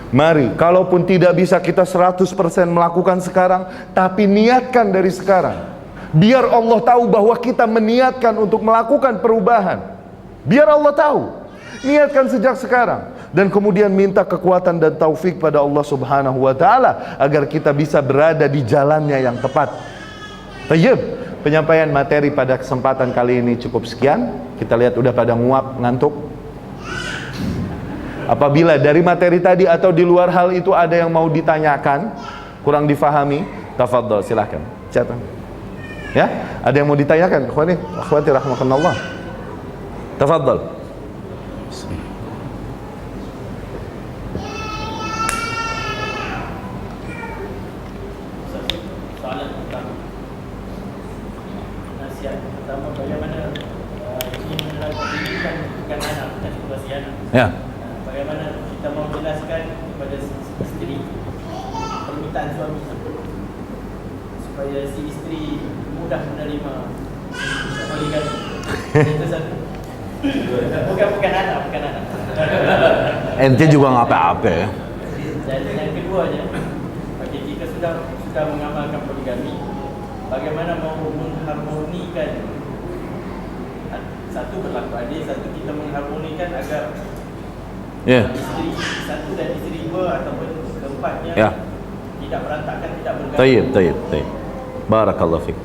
Mari, kalaupun tidak bisa kita 100% melakukan sekarang, tapi niatkan dari sekarang. Biar Allah tahu bahwa kita meniatkan untuk melakukan perubahan. Biar Allah tahu. Niatkan sejak sekarang. Dan kemudian minta kekuatan dan taufik pada Allah subhanahu wa ta'ala, agar kita bisa berada di jalannya yang tepat. Tayyib, penyampaian materi pada kesempatan kali ini cukup sekian. Kita lihat udah pada nguap, ngantuk. Apabila dari materi tadi atau di luar hal itu ada yang mau ditanyakan, kurang difahami, tafadhol, silahkan. Catat. Ya, ada yang mau ditanyakan? Ikhwani, akhwati rahmatullah. Tafadhol. Soalan nasihat pertama, bagaimana ingin mendidikan anak dan situasi anak. Ya. Bagaimana kita mau jelaskan kepada isteri permintaan suami supaya si isteri mudah menerima poligami. Itu satu. Bukan anak. Ente juga nggak apa-apa ya. Dan yang keduanya, bagi kita sudah mengamalkan poligami, bagaimana mau mengharmonikan satu berlaku adil, satu kita mengharmonikan agar isteri satu dan isteri dua ataupun keempatnya tidak berantakan, tidak bergantung. Tayyib. Barakallahu fiik.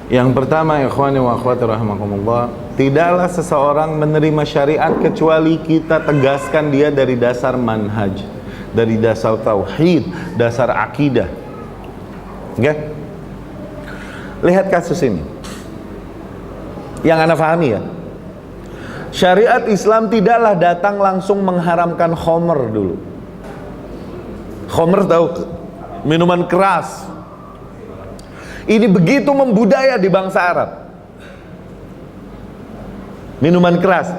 Yang pertama, ikhwani wa akhwati rahimakumullah, tidaklah seseorang menerima syariat kecuali kita tegaskan dia dari dasar manhaj, dari dasar tauhid, dasar akidah. Oke? Lihat kasus ini. Yang Anda pahami ya. Syariat Islam tidaklah datang langsung mengharamkan khamr dulu. Khamr tahu? Minuman keras. Ini begitu membudaya di bangsa Arab. Minuman keras.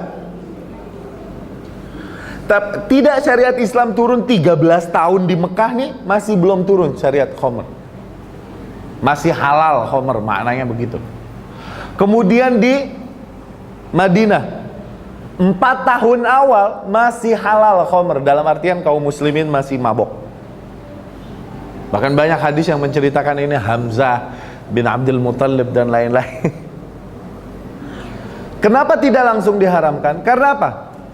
Tidak, syariat Islam turun 13 tahun di Mekah nih, masih belum turun syariat khamr. Masih halal khamr, maknanya begitu. Kemudian di Madinah 4 tahun awal masih halal khamr, dalam artian kaum muslimin masih mabok. Bahkan banyak hadis yang menceritakan ini, Hamzah bin Abdul Muttalib dan lain-lain. Kenapa tidak langsung diharamkan? Karena apa?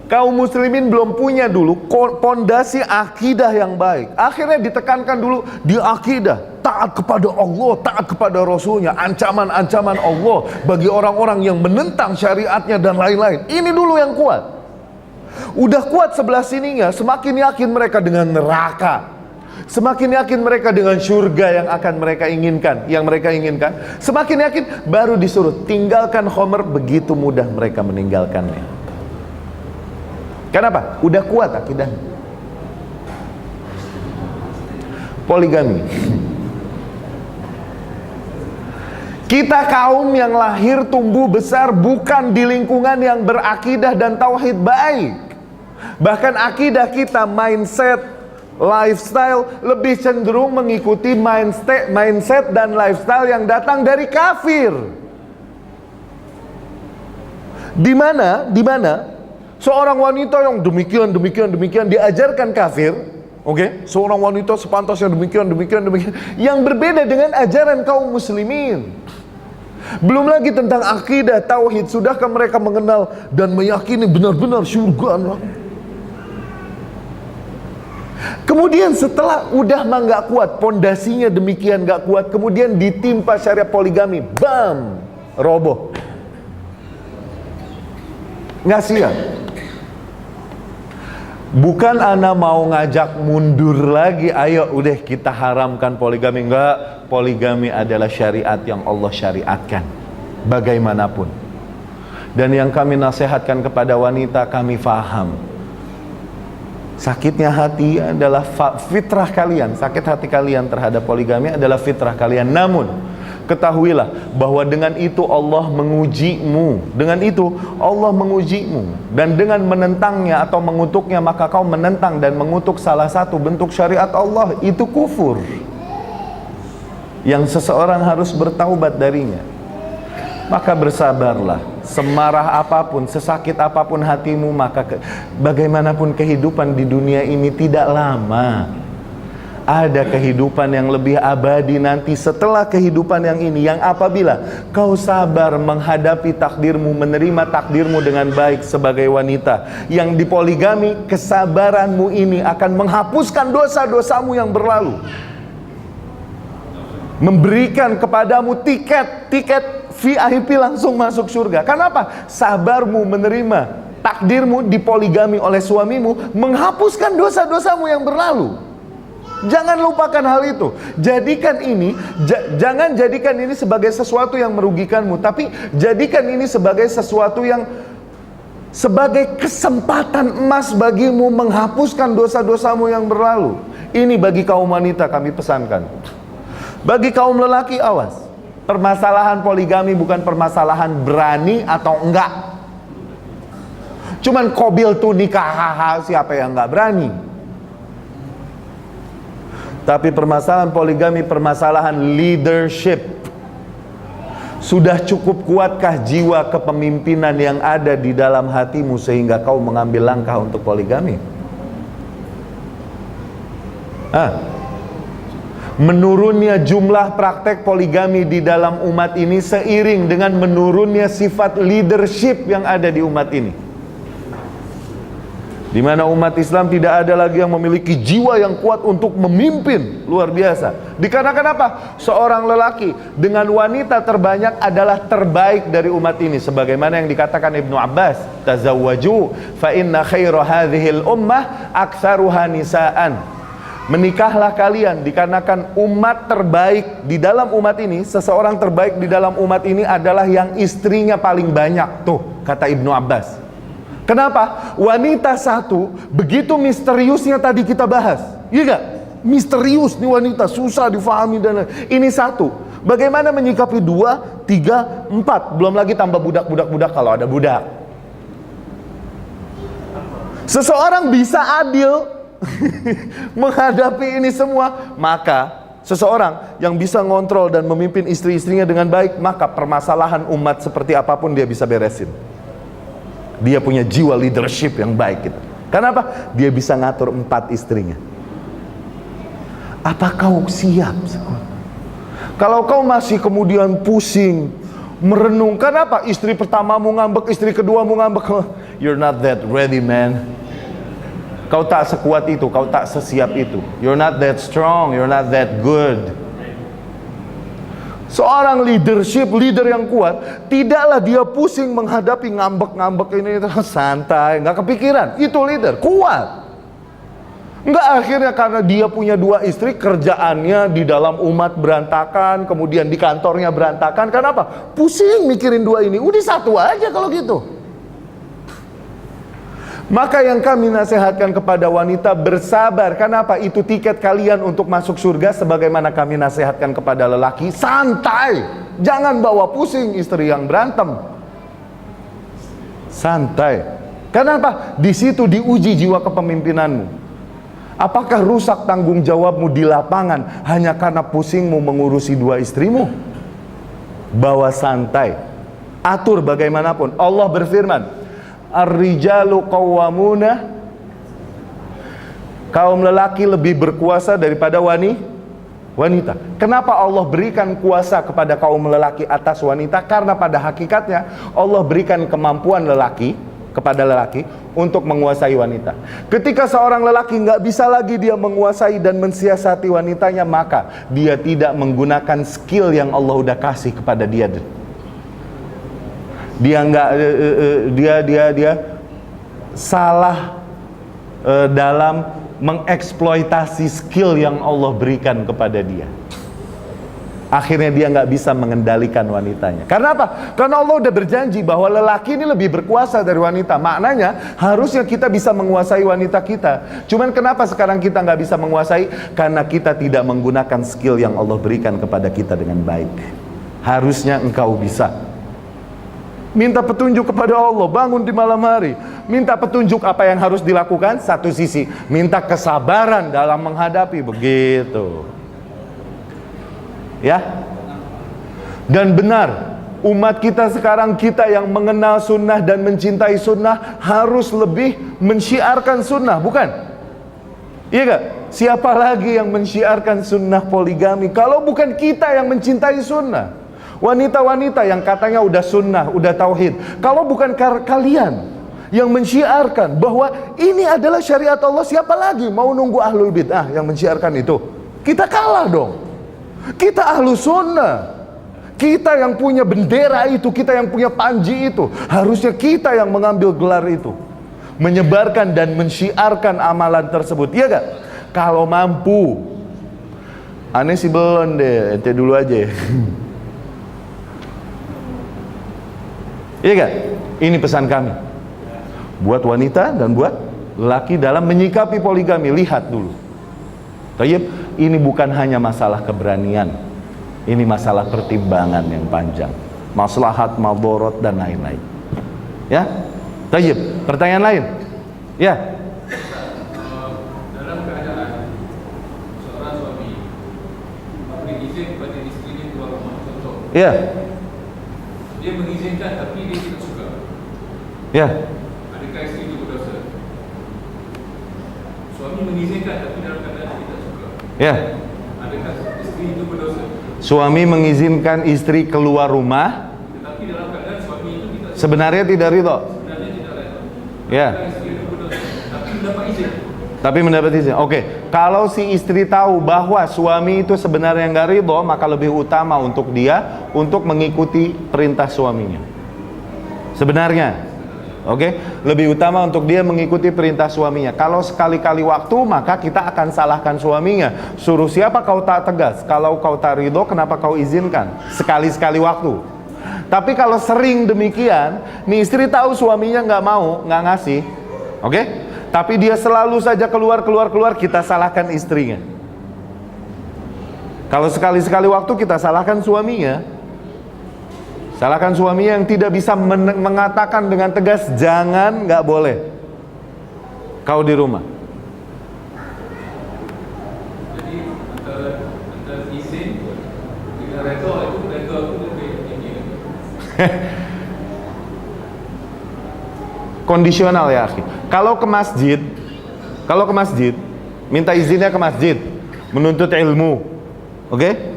Kaum muslimin belum punya dulu pondasi akidah yang baik. Akhirnya ditekankan dulu di akidah, taat kepada Allah, taat kepada Rasulnya, ancaman-ancaman Allah bagi orang-orang yang menentang syariatnya dan lain-lain. Ini dulu yang kuat. Udah kuat sebelah sininya, semakin yakin mereka dengan neraka, semakin yakin mereka dengan surga yang akan mereka inginkan, semakin yakin baru disuruh tinggalkan khamr. Begitu mudah mereka meninggalkannya. Kenapa? Udah kuat akidahnya. Poligami. Kita kaum yang lahir tumbuh besar bukan di lingkungan yang berakidah dan tauhid baik. Bahkan akidah kita, mindset, lifestyle lebih cenderung mengikuti mindset dan lifestyle yang datang dari kafir. Di mana seorang wanita yang demikian diajarkan kafir, oke? Seorang wanita sepantasnya demikian, yang berbeda dengan ajaran kaum muslimin. Belum lagi tentang akidah, tauhid, sudahkah mereka mengenal dan meyakini benar-benar surga? Kemudian setelah udah nggak kuat, pondasinya demikian nggak kuat, kemudian ditimpa syariat poligami, bam, roboh. Nggak siap. Bukan ana mau ngajak mundur lagi, ayo udah kita haramkan poligami. Enggak, poligami adalah syariat yang Allah syariatkan bagaimanapun. Dan yang kami nasihatkan kepada wanita, kami faham sakitnya hati adalah fitrah kalian, sakit hati kalian terhadap poligami adalah fitrah kalian. Namun ketahuilah bahwa dengan itu Allah mengujimu. Dengan itu Allah mengujimu. Dan dengan menentangnya atau mengutuknya, maka kau menentang dan mengutuk salah satu bentuk syariat Allah. Itu kufur. yang seseorang harus bertaubat darinya. Maka bersabarlah, semarah apapun, sesakit apapun hatimu, maka bagaimanapun kehidupan di dunia ini tidak lama. Ada kehidupan yang lebih abadi nanti setelah kehidupan yang ini, yang apabila kau sabar menghadapi takdirmu, menerima takdirmu dengan baik sebagai wanita yang dipoligami, kesabaranmu ini akan menghapuskan dosa-dosamu yang berlalu, memberikan kepadamu tiket VIP langsung masuk surga. Kenapa? Sabarmu menerima takdirmu dipoligami oleh suamimu menghapuskan dosa-dosamu yang berlalu. Jangan lupakan hal itu. Jadikan ini, jangan jadikan ini sebagai sesuatu yang merugikanmu, tapi jadikan ini sebagai sesuatu yang sebagai kesempatan emas bagimu menghapuskan dosa-dosamu yang berlalu. Ini bagi kaum wanita kami pesankan. Bagi kaum lelaki, awas. Permasalahan poligami bukan permasalahan berani atau enggak. Cuman kobil tuh nikah, siapa yang enggak berani. Tapi permasalahan poligami, permasalahan leadership. Sudah cukup kuatkah jiwa kepemimpinan yang ada di dalam hatimu sehingga kau mengambil langkah untuk poligami? Menurunnya jumlah praktek poligami di dalam umat ini seiring dengan menurunnya sifat leadership yang ada di umat ini, di mana umat Islam tidak ada lagi yang memiliki jiwa yang kuat untuk memimpin. Luar biasa. Dikarenakan apa? Seorang lelaki dengan wanita terbanyak adalah terbaik dari umat ini, sebagaimana yang dikatakan Ibnu Abbas, tazawwaju fa inna khaira hadhil ummah aktsaruha nisaan. Menikahlah kalian dikarenakan umat terbaik di dalam umat ini, seseorang terbaik di dalam umat ini adalah yang istrinya paling banyak. Tuh, kata Ibnu Abbas. Kenapa? Wanita satu begitu misteriusnya tadi kita bahas. Iya gak? Misterius nih wanita, susah difahami dan ini satu. Bagaimana menyikapi 2, 3, 4, belum lagi tambah budak kalau ada budak. Seseorang bisa adil menghadapi ini semua, maka seseorang yang bisa ngontrol dan memimpin istri-istrinya dengan baik, maka permasalahan umat seperti apapun dia bisa beresin. Dia punya jiwa leadership yang baik gitu. Kenapa? Dia bisa ngatur 4 istrinya. Apa kau siap? Kalau kau masih kemudian pusing, merenung, kenapa istri pertamamu ngambek, istri keduamu ngambek, you're not that ready, man. Kau tak sekuat itu, kau tak sesiap itu. You're not that strong, you're not that good. Seorang leader yang kuat, tidaklah dia pusing menghadapi ngambek-ngambek ini, santai, nggak kepikiran. Itu leader, kuat. Nggak akhirnya karena dia punya 2 istri, kerjaannya di dalam umat berantakan, kemudian di kantornya berantakan. Kenapa? Pusing mikirin 2 ini, udah 1 aja kalau gitu. Maka yang kami nasihatkan kepada wanita, bersabar. Kenapa? Itu tiket kalian untuk masuk surga. Sebagaimana kami nasihatkan kepada lelaki, santai. Jangan bawa pusing istri yang berantem. Santai. Kenapa? Di situ diuji jiwa kepemimpinanmu. Apakah rusak tanggung jawabmu di lapangan hanya karena pusingmu mengurusi 2 istrimu? Bawa santai. Atur bagaimanapun. Allah berfirman, Ar-rijalu qawwamuna, kaum lelaki lebih berkuasa daripada wanita. Kenapa Allah berikan kuasa kepada kaum lelaki atas wanita? Karena pada hakikatnya Allah berikan kemampuan kepada lelaki untuk menguasai wanita. Ketika seorang lelaki nggak bisa lagi dia menguasai dan mensiasati wanitanya, maka dia tidak menggunakan skill yang Allah udah kasih kepada dia. Dia salah dalam mengeksploitasi skill yang Allah berikan kepada dia. Akhirnya dia nggak bisa mengendalikan wanitanya. Karena apa? Karena Allah udah berjanji bahwa lelaki ini lebih berkuasa dari wanita. Maknanya harusnya kita bisa menguasai wanita kita. Cuman kenapa sekarang kita nggak bisa menguasai? Karena kita tidak menggunakan skill yang Allah berikan kepada kita dengan baik. Harusnya engkau bisa. Minta petunjuk kepada Allah, bangun di malam hari. Minta petunjuk apa yang harus dilakukan. Satu sisi, minta kesabaran dalam menghadapi, begitu. Ya. Dan benar, umat kita sekarang, kita yang mengenal sunnah dan mencintai sunnah harus lebih mensyiarkan sunnah, bukan? Iya gak? Siapa lagi yang mensyiarkan sunnah poligami kalau bukan kita yang mencintai sunnah? Wanita-wanita yang katanya udah sunnah, udah tauhid, kalau bukan kalian yang mensyiarkan bahwa ini adalah syariat Allah, siapa lagi mau nunggu ahlul bid'ah yang mensyiarkan itu? Kita kalah dong. Kita ahlu sunnah, kita yang punya bendera itu, kita yang punya panji itu, harusnya kita yang mengambil gelar itu, menyebarkan dan mensyiarkan amalan tersebut. Iya gak? Kalau mampu. Aneh sih belum deh, ente dulu aja. Iya gak? Ini pesan kami buat wanita dan buat laki dalam menyikapi poligami. Lihat dulu. Tayyib, ini bukan hanya masalah keberanian, ini masalah pertimbangan yang panjang, maslahat, madorot dan lain-lain. Ya, tayyib. Pertanyaan lain? Ya. Dalam keadaan seorang suami memberi izin kepada istrinya keluar rumah, contoh. Ya. Dia mengizinkan tapi dia tidak suka. Ya. Adakah istri itu berdosa? Suami mengizinkan tapi dalam keadaan dia tidak suka. Ya. Adakah istri itu berdosa? Suami mengizinkan istri keluar rumah, Tetapi dalam keadaan suami itu tidak suka. sebenarnya tidak ridho. Sebenarnya tidak rela. Ya. Adakah istri itu berdosa? Tapi mendapat izin. Tapi mendapat izin. Oke. Kalau si istri tahu bahwa suami itu sebenarnya nggak ridho, maka lebih utama untuk dia untuk mengikuti perintah suaminya. Sebenarnya. Oke, lebih utama untuk dia mengikuti perintah suaminya. Kalau sekali-kali waktu, maka kita akan salahkan suaminya. Suruh siapa kau tak tegas? Kalau kau tak ridho, kenapa kau izinkan? Sekali-sekali waktu. Tapi kalau sering demikian, nih istri tahu suaminya nggak mau, nggak ngasih, oke? Tapi dia selalu saja keluar, kita salahkan istrinya. Kalau sekali-sekali waktu, kita salahkan suaminya. Salahkan suaminya yang tidak bisa mengatakan dengan tegas, jangan, nggak boleh kau di rumah. Jadi antara izin dengan reda itu lebih tinggi. Kondisional ya akhi. Kalau ke masjid, minta izinnya ke masjid, menuntut ilmu, oke?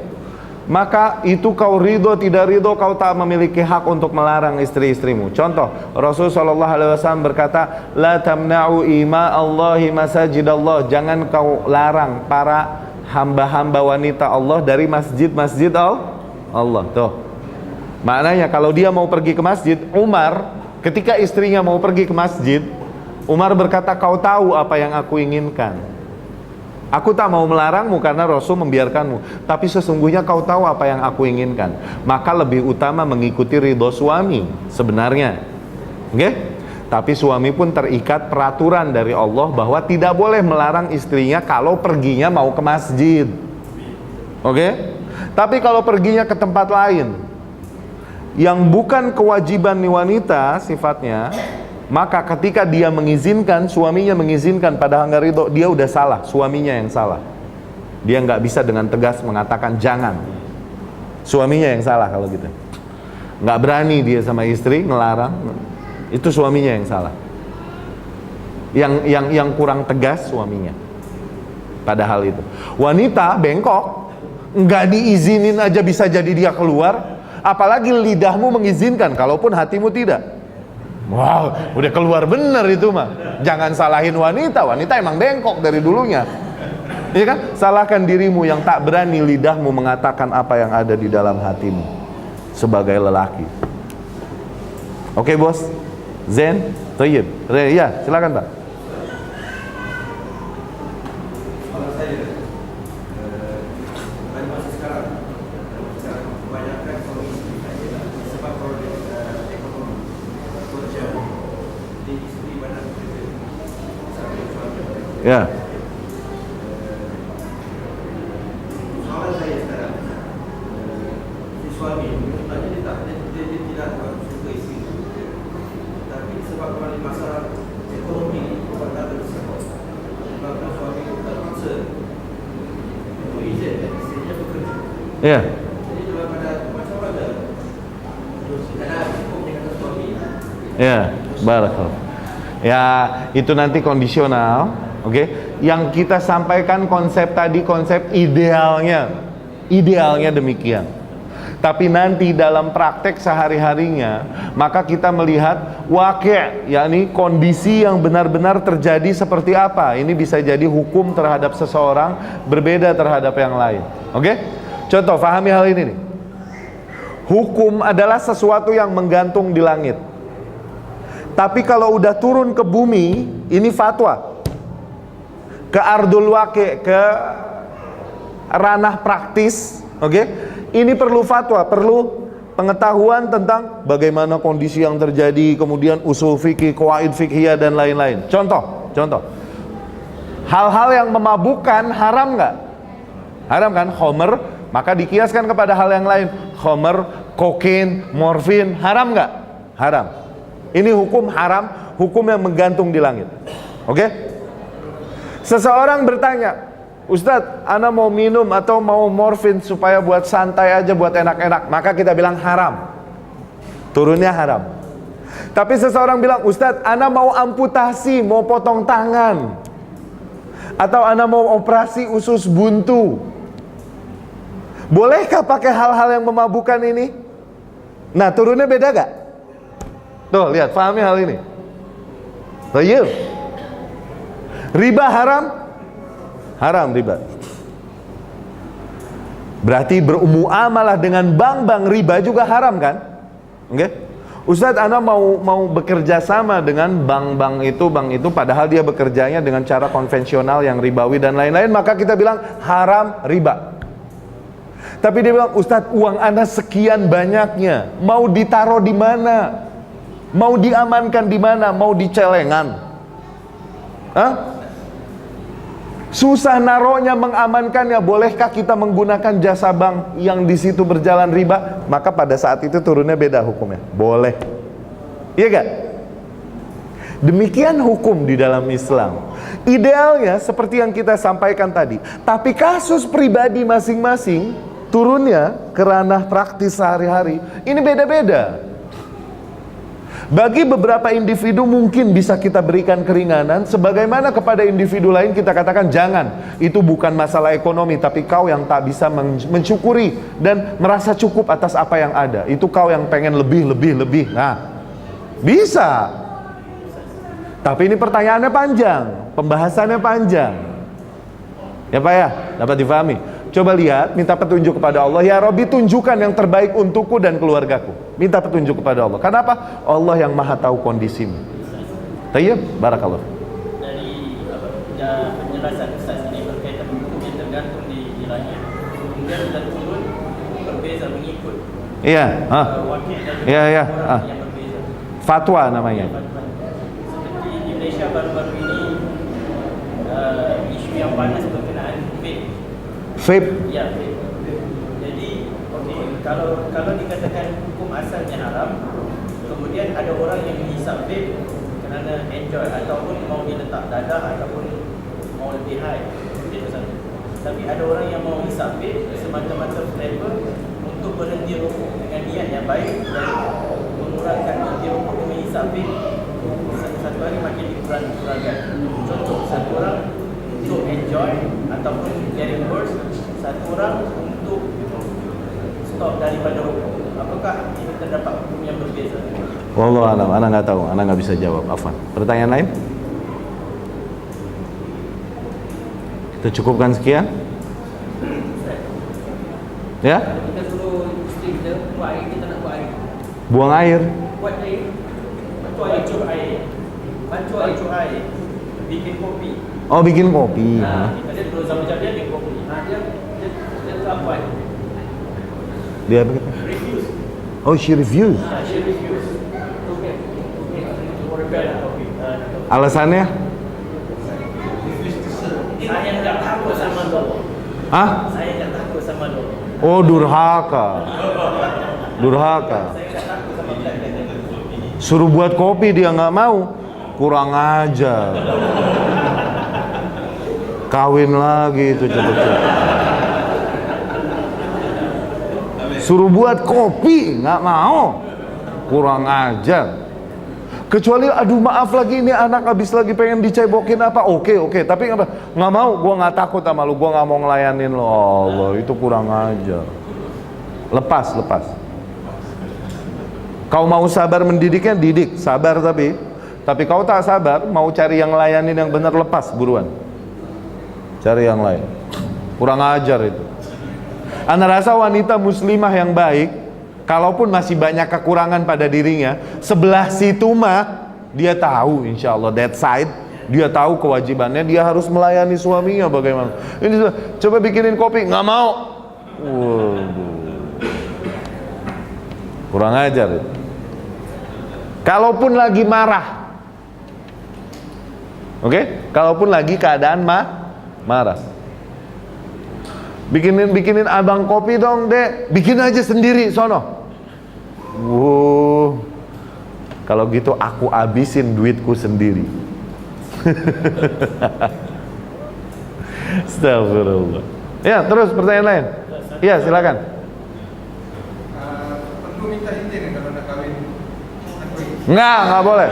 Maka itu kau ridho tidak ridho, kau tak memiliki hak untuk melarang istri-istrimu. Contoh, Rasulullah SAW berkata, la tamna'u ima Allahi masajidallah. Jangan kau larang para hamba-hamba wanita Allah dari masjid-masjid Allah. Tuh. Maknanya kalau dia mau pergi ke masjid, Umar ketika istrinya mau pergi ke masjid, Umar berkata, kau tahu apa yang aku inginkan. Aku tak mau melarangmu karena Rasul membiarkanmu, tapi sesungguhnya kau tahu apa yang aku inginkan. Maka lebih utama mengikuti ridho suami sebenarnya. Oke? Tapi suami pun terikat peraturan dari Allah bahwa tidak boleh melarang istrinya kalau perginya mau ke masjid. Oke? Tapi kalau perginya ke tempat lain yang bukan kewajiban wanita sifatnya, maka ketika dia mengizinkan, suaminya mengizinkan padahal nggak ridho, dia udah salah, suaminya yang salah. Dia nggak bisa dengan tegas mengatakan jangan. Suaminya yang salah kalau gitu. Nggak berani dia sama istri ngelarang, itu suaminya yang salah. Yang kurang tegas suaminya. Padahal itu. Wanita bengkok, nggak diizinin aja bisa jadi dia keluar, apalagi lidahmu mengizinkan, kalaupun hatimu tidak. Wow, udah keluar bener itu mah. Jangan salahin wanita, wanita emang bengkok dari dulunya. Iya kan? Salahkan dirimu yang tak berani lidahmu mengatakan apa yang ada di dalam hatimu sebagai lelaki. Oke bos, Zen, Thayyib. Ya, silakan Pak. Kalau saya pada masa sekarang kebanyakan suami istri saya sebab problem ekonomi kerja di istri banyak bekerja sampai suami. Ya. Soalan saya sekarang, si suami tadi dia tidak suka istri, tapi sebab masalah ekonomi tak tersebut, sebabkan suami terpaksa untuk izin istrinya bekerja. Ya. Karena hukum dengan suami. Ya, barakallah. Ya, itu nanti kondisional, oke? Yang kita sampaikan konsep tadi, konsep idealnya demikian. Tapi nanti dalam praktek sehari-harinya, maka kita melihat wakil, yakni kondisi yang benar-benar terjadi seperti apa. Ini bisa jadi hukum terhadap seseorang berbeda terhadap yang lain. Oke? Contoh, pahami hal ini nih. Hukum adalah sesuatu yang menggantung di langit. Tapi kalau udah turun ke bumi, ini fatwa. Ke ardul waqi', ke ranah praktis, oke? Ini perlu fatwa, perlu pengetahuan tentang bagaimana kondisi yang terjadi, kemudian usul fikih, qawaid fikhiyah dan lain-lain. Contoh. Hal-hal yang memabukkan haram nggak? Haram kan? Khomer, maka dikiaskan kepada hal yang lain. Khomer, kokain, morfin, haram nggak? Haram. Ini hukum haram, hukum yang menggantung di langit. Oke? Seseorang bertanya, Ustadz, ana mau minum atau mau morfin supaya buat santai aja, buat enak-enak. Maka kita bilang haram. Turunnya haram. Tapi seseorang bilang, Ustadz, ana mau amputasi, mau potong tangan, atau ana mau operasi usus buntu. Bolehkah pakai hal-hal yang memabukkan ini? Nah, turunnya beda gak? Tuh, lihat, pahami hal ini. Baik. Riba haram? Haram riba. Berarti bermuamalah dengan bank-bank riba juga haram kan? Oke? Ustadz, Anda mau bekerja sama dengan bank itu padahal dia bekerjanya dengan cara konvensional yang ribawi dan lain-lain, maka kita bilang haram riba. Tapi dia bilang, Ustadz, uang Anda sekian banyaknya, mau ditaruh di mana? Mau diamankan di mana? Mau di celengan? Hah? Susah naronya, mengamankannya. Bolehkah kita menggunakan jasa bank yang di situ berjalan riba? Maka pada saat itu turunnya beda hukumnya. Boleh. Iya gak? Demikian hukum di dalam Islam. Idealnya seperti yang kita sampaikan tadi. Tapi kasus pribadi masing-masing turunnya ke ranah praktis sehari-hari ini beda-beda. Bagi beberapa individu mungkin bisa kita berikan keringanan, sebagaimana kepada individu lain kita katakan jangan. Itu bukan masalah ekonomi, tapi kau yang tak bisa mensyukuri dan merasa cukup atas apa yang ada. Itu kau yang pengen lebih. Nah, bisa. Tapi ini pertanyaannya panjang, pembahasannya panjang. Ya Pak ya, dapat difahami. Coba lihat, minta petunjuk kepada Allah. Ya Rabbi, tunjukkan yang terbaik untukku dan keluargaku. Minta petunjuk kepada Allah. Kenapa? Allah yang maha tahu kondisimu. Tayyib, barakallah. Dari penjelasan Ustaz ini berkaitan hukum yang tergantung di langit. Kemudian sudah turun berbeza mengikut. Iya, wakil dan iya. orang yang berbeza. Fatwa namanya. Seperti di Malaysia baru-baru ini isu yang panas berkenaan vape. Vape. Ya, vape. Jadi, kalau dikatakan hukum asalnya haram, kemudian ada orang yang menghisap vape kerana enjoy ataupun mau diletak dadah ataupun mau lebih high, itu satu. Tapi ada orang yang mau hisap vape semacam-macam flavor untuk berhenti rokok dengan niat yang baik dan mengurangkan berhenti rokok dengan hisap vape. Satu hari makin dikurangkan. Contoh, satu orang untuk enjoy ataupun getting worse, satu orang untuk stop daripada rokok. Apakah ini terdapat hukum yang berbeza? Wallahu a'lam, ana nggak tahu, ana nggak bisa jawab. Afwan. Pertanyaan lain? Kita cukupkan sekian. Ya? Kita suruh isteri kita buat air, kita nak buat air. Buang air. Buat air. Bacur air, bikin kopi. Oh, bikin kopi. Dia terus sama dia bikin kopi. Dia tu apa? Dia apa? Refuse. Oh, she refused. She refuse. Okay. Rebel kopi. Alasannya? Saya tak takut sama doa. Hah? Saya tak takut sama doa. Oh, durhaka. Durhaka. Saya tak takut sama belakang. Suruh buat kopi dia nggak mau. Kurang aja. Kawin lagi itu cepet-cepet. Suruh buat kopi nggak mau. kurang ajar. Kecuali aduh maaf lagi ini anak habis lagi pengen dicebokin apa, oke, tapi apa, nggak mau, gua nggak takut sama lu, gua nggak mau ngelayanin lo. Allah, itu kurang ajar. Lepas. Kau mau sabar mendidiknya, didik, sabar tapi kau tak sabar, mau cari yang layanin yang benar, lepas buruan. Cari yang lain. Kurang ajar itu. Ana rasa wanita muslimah yang baik, kalaupun masih banyak kekurangan pada dirinya, sebelah situ mah dia tahu, insya Allah that side, dia tahu kewajibannya, dia harus melayani suaminya bagaimana. Ini coba bikinin kopi, nggak mau. Waduh. Kurang ajar itu. Kalaupun lagi marah, oke? Kalaupun lagi keadaan marah, bikinin abang kopi dong dek, bikin aja sendiri sono. Kalau gitu aku abisin duitku sendiri. Astagfirullah. Ya, terus pertanyaan lain. Iya, silakan. Perlu minta izin kalau nak kahwin. Nggak boleh.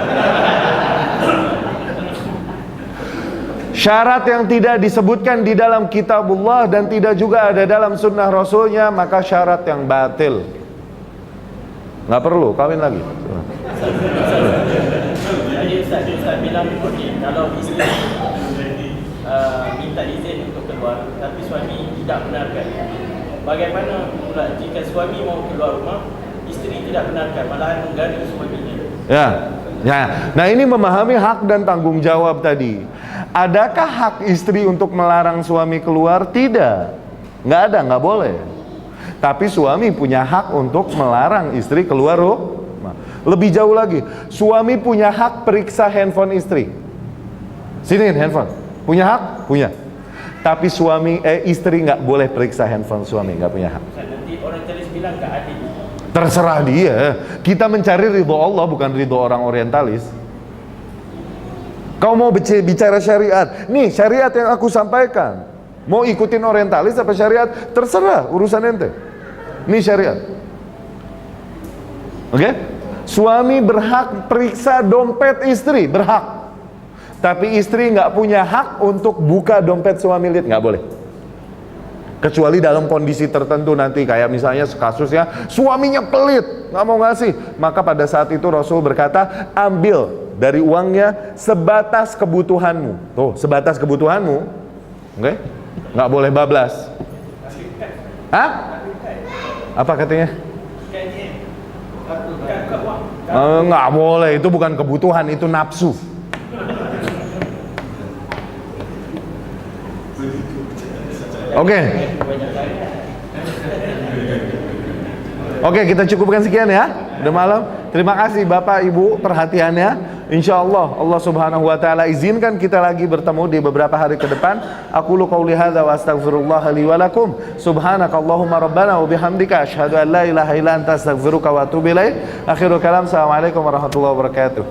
Syarat yang tidak disebutkan di dalam kitabullah dan tidak juga ada dalam sunnah rasulnya, maka syarat yang batil. Nggak perlu kawin lagi. Jadi Ustaz bilang begini, kalau isteri minta izin untuk keluar tapi suami tidak benarkan, bagaimana pula jika suami mau keluar rumah, isteri tidak benarkan, malahan mengganggu suaminya? Ya. Nah ini memahami hak dan tanggung jawab tadi. Adakah hak istri untuk melarang suami keluar? Tidak. Nggak ada, nggak boleh. Tapi suami punya hak untuk melarang istri keluar rumah. Lebih jauh lagi, suami punya hak periksa handphone istri. Siniin handphone. Punya hak? Punya. Tapi istri nggak boleh periksa handphone suami, nggak punya hak. Nanti orang tulis bilang nggak adil. Terserah dia. Kita mencari ridho Allah, bukan ridho orang orientalis. Kau mau bicara syariat, nih syariat yang aku sampaikan. Mau ikutin orientalis apa syariat? Terserah, urusan ente. Nih syariat. Oke? Suami berhak periksa dompet istri, berhak. Tapi istri nggak punya hak untuk buka dompet suami, lihat, nggak boleh. Kecuali dalam kondisi tertentu nanti, kayak misalnya kasusnya suaminya pelit, nggak mau ngasih, maka pada saat itu Rasul berkata, ambil dari uangnya sebatas kebutuhanmu. Tuh, sebatas kebutuhanmu, oke? Nggak boleh bablas. Hah? Apa katanya? Nggak boleh, itu bukan kebutuhan, itu nafsu. Oke, kita cukupkan sekian ya. Udah malam. Terima kasih Bapak Ibu perhatiannya. Insya Allah Allah Subhanahu Wa Taala izinkan kita lagi bertemu di beberapa hari ke depan. Aku lu qauli hadza wa astaghfirullah li wa lakum. Subhanakallahumma rabbana wa bihamdika asyhadu an la ilaha illa anta astaghfiruka wa atubu ilaik. Akhirul kalam. Assalamualaikum warahmatullahi wabarakatuh.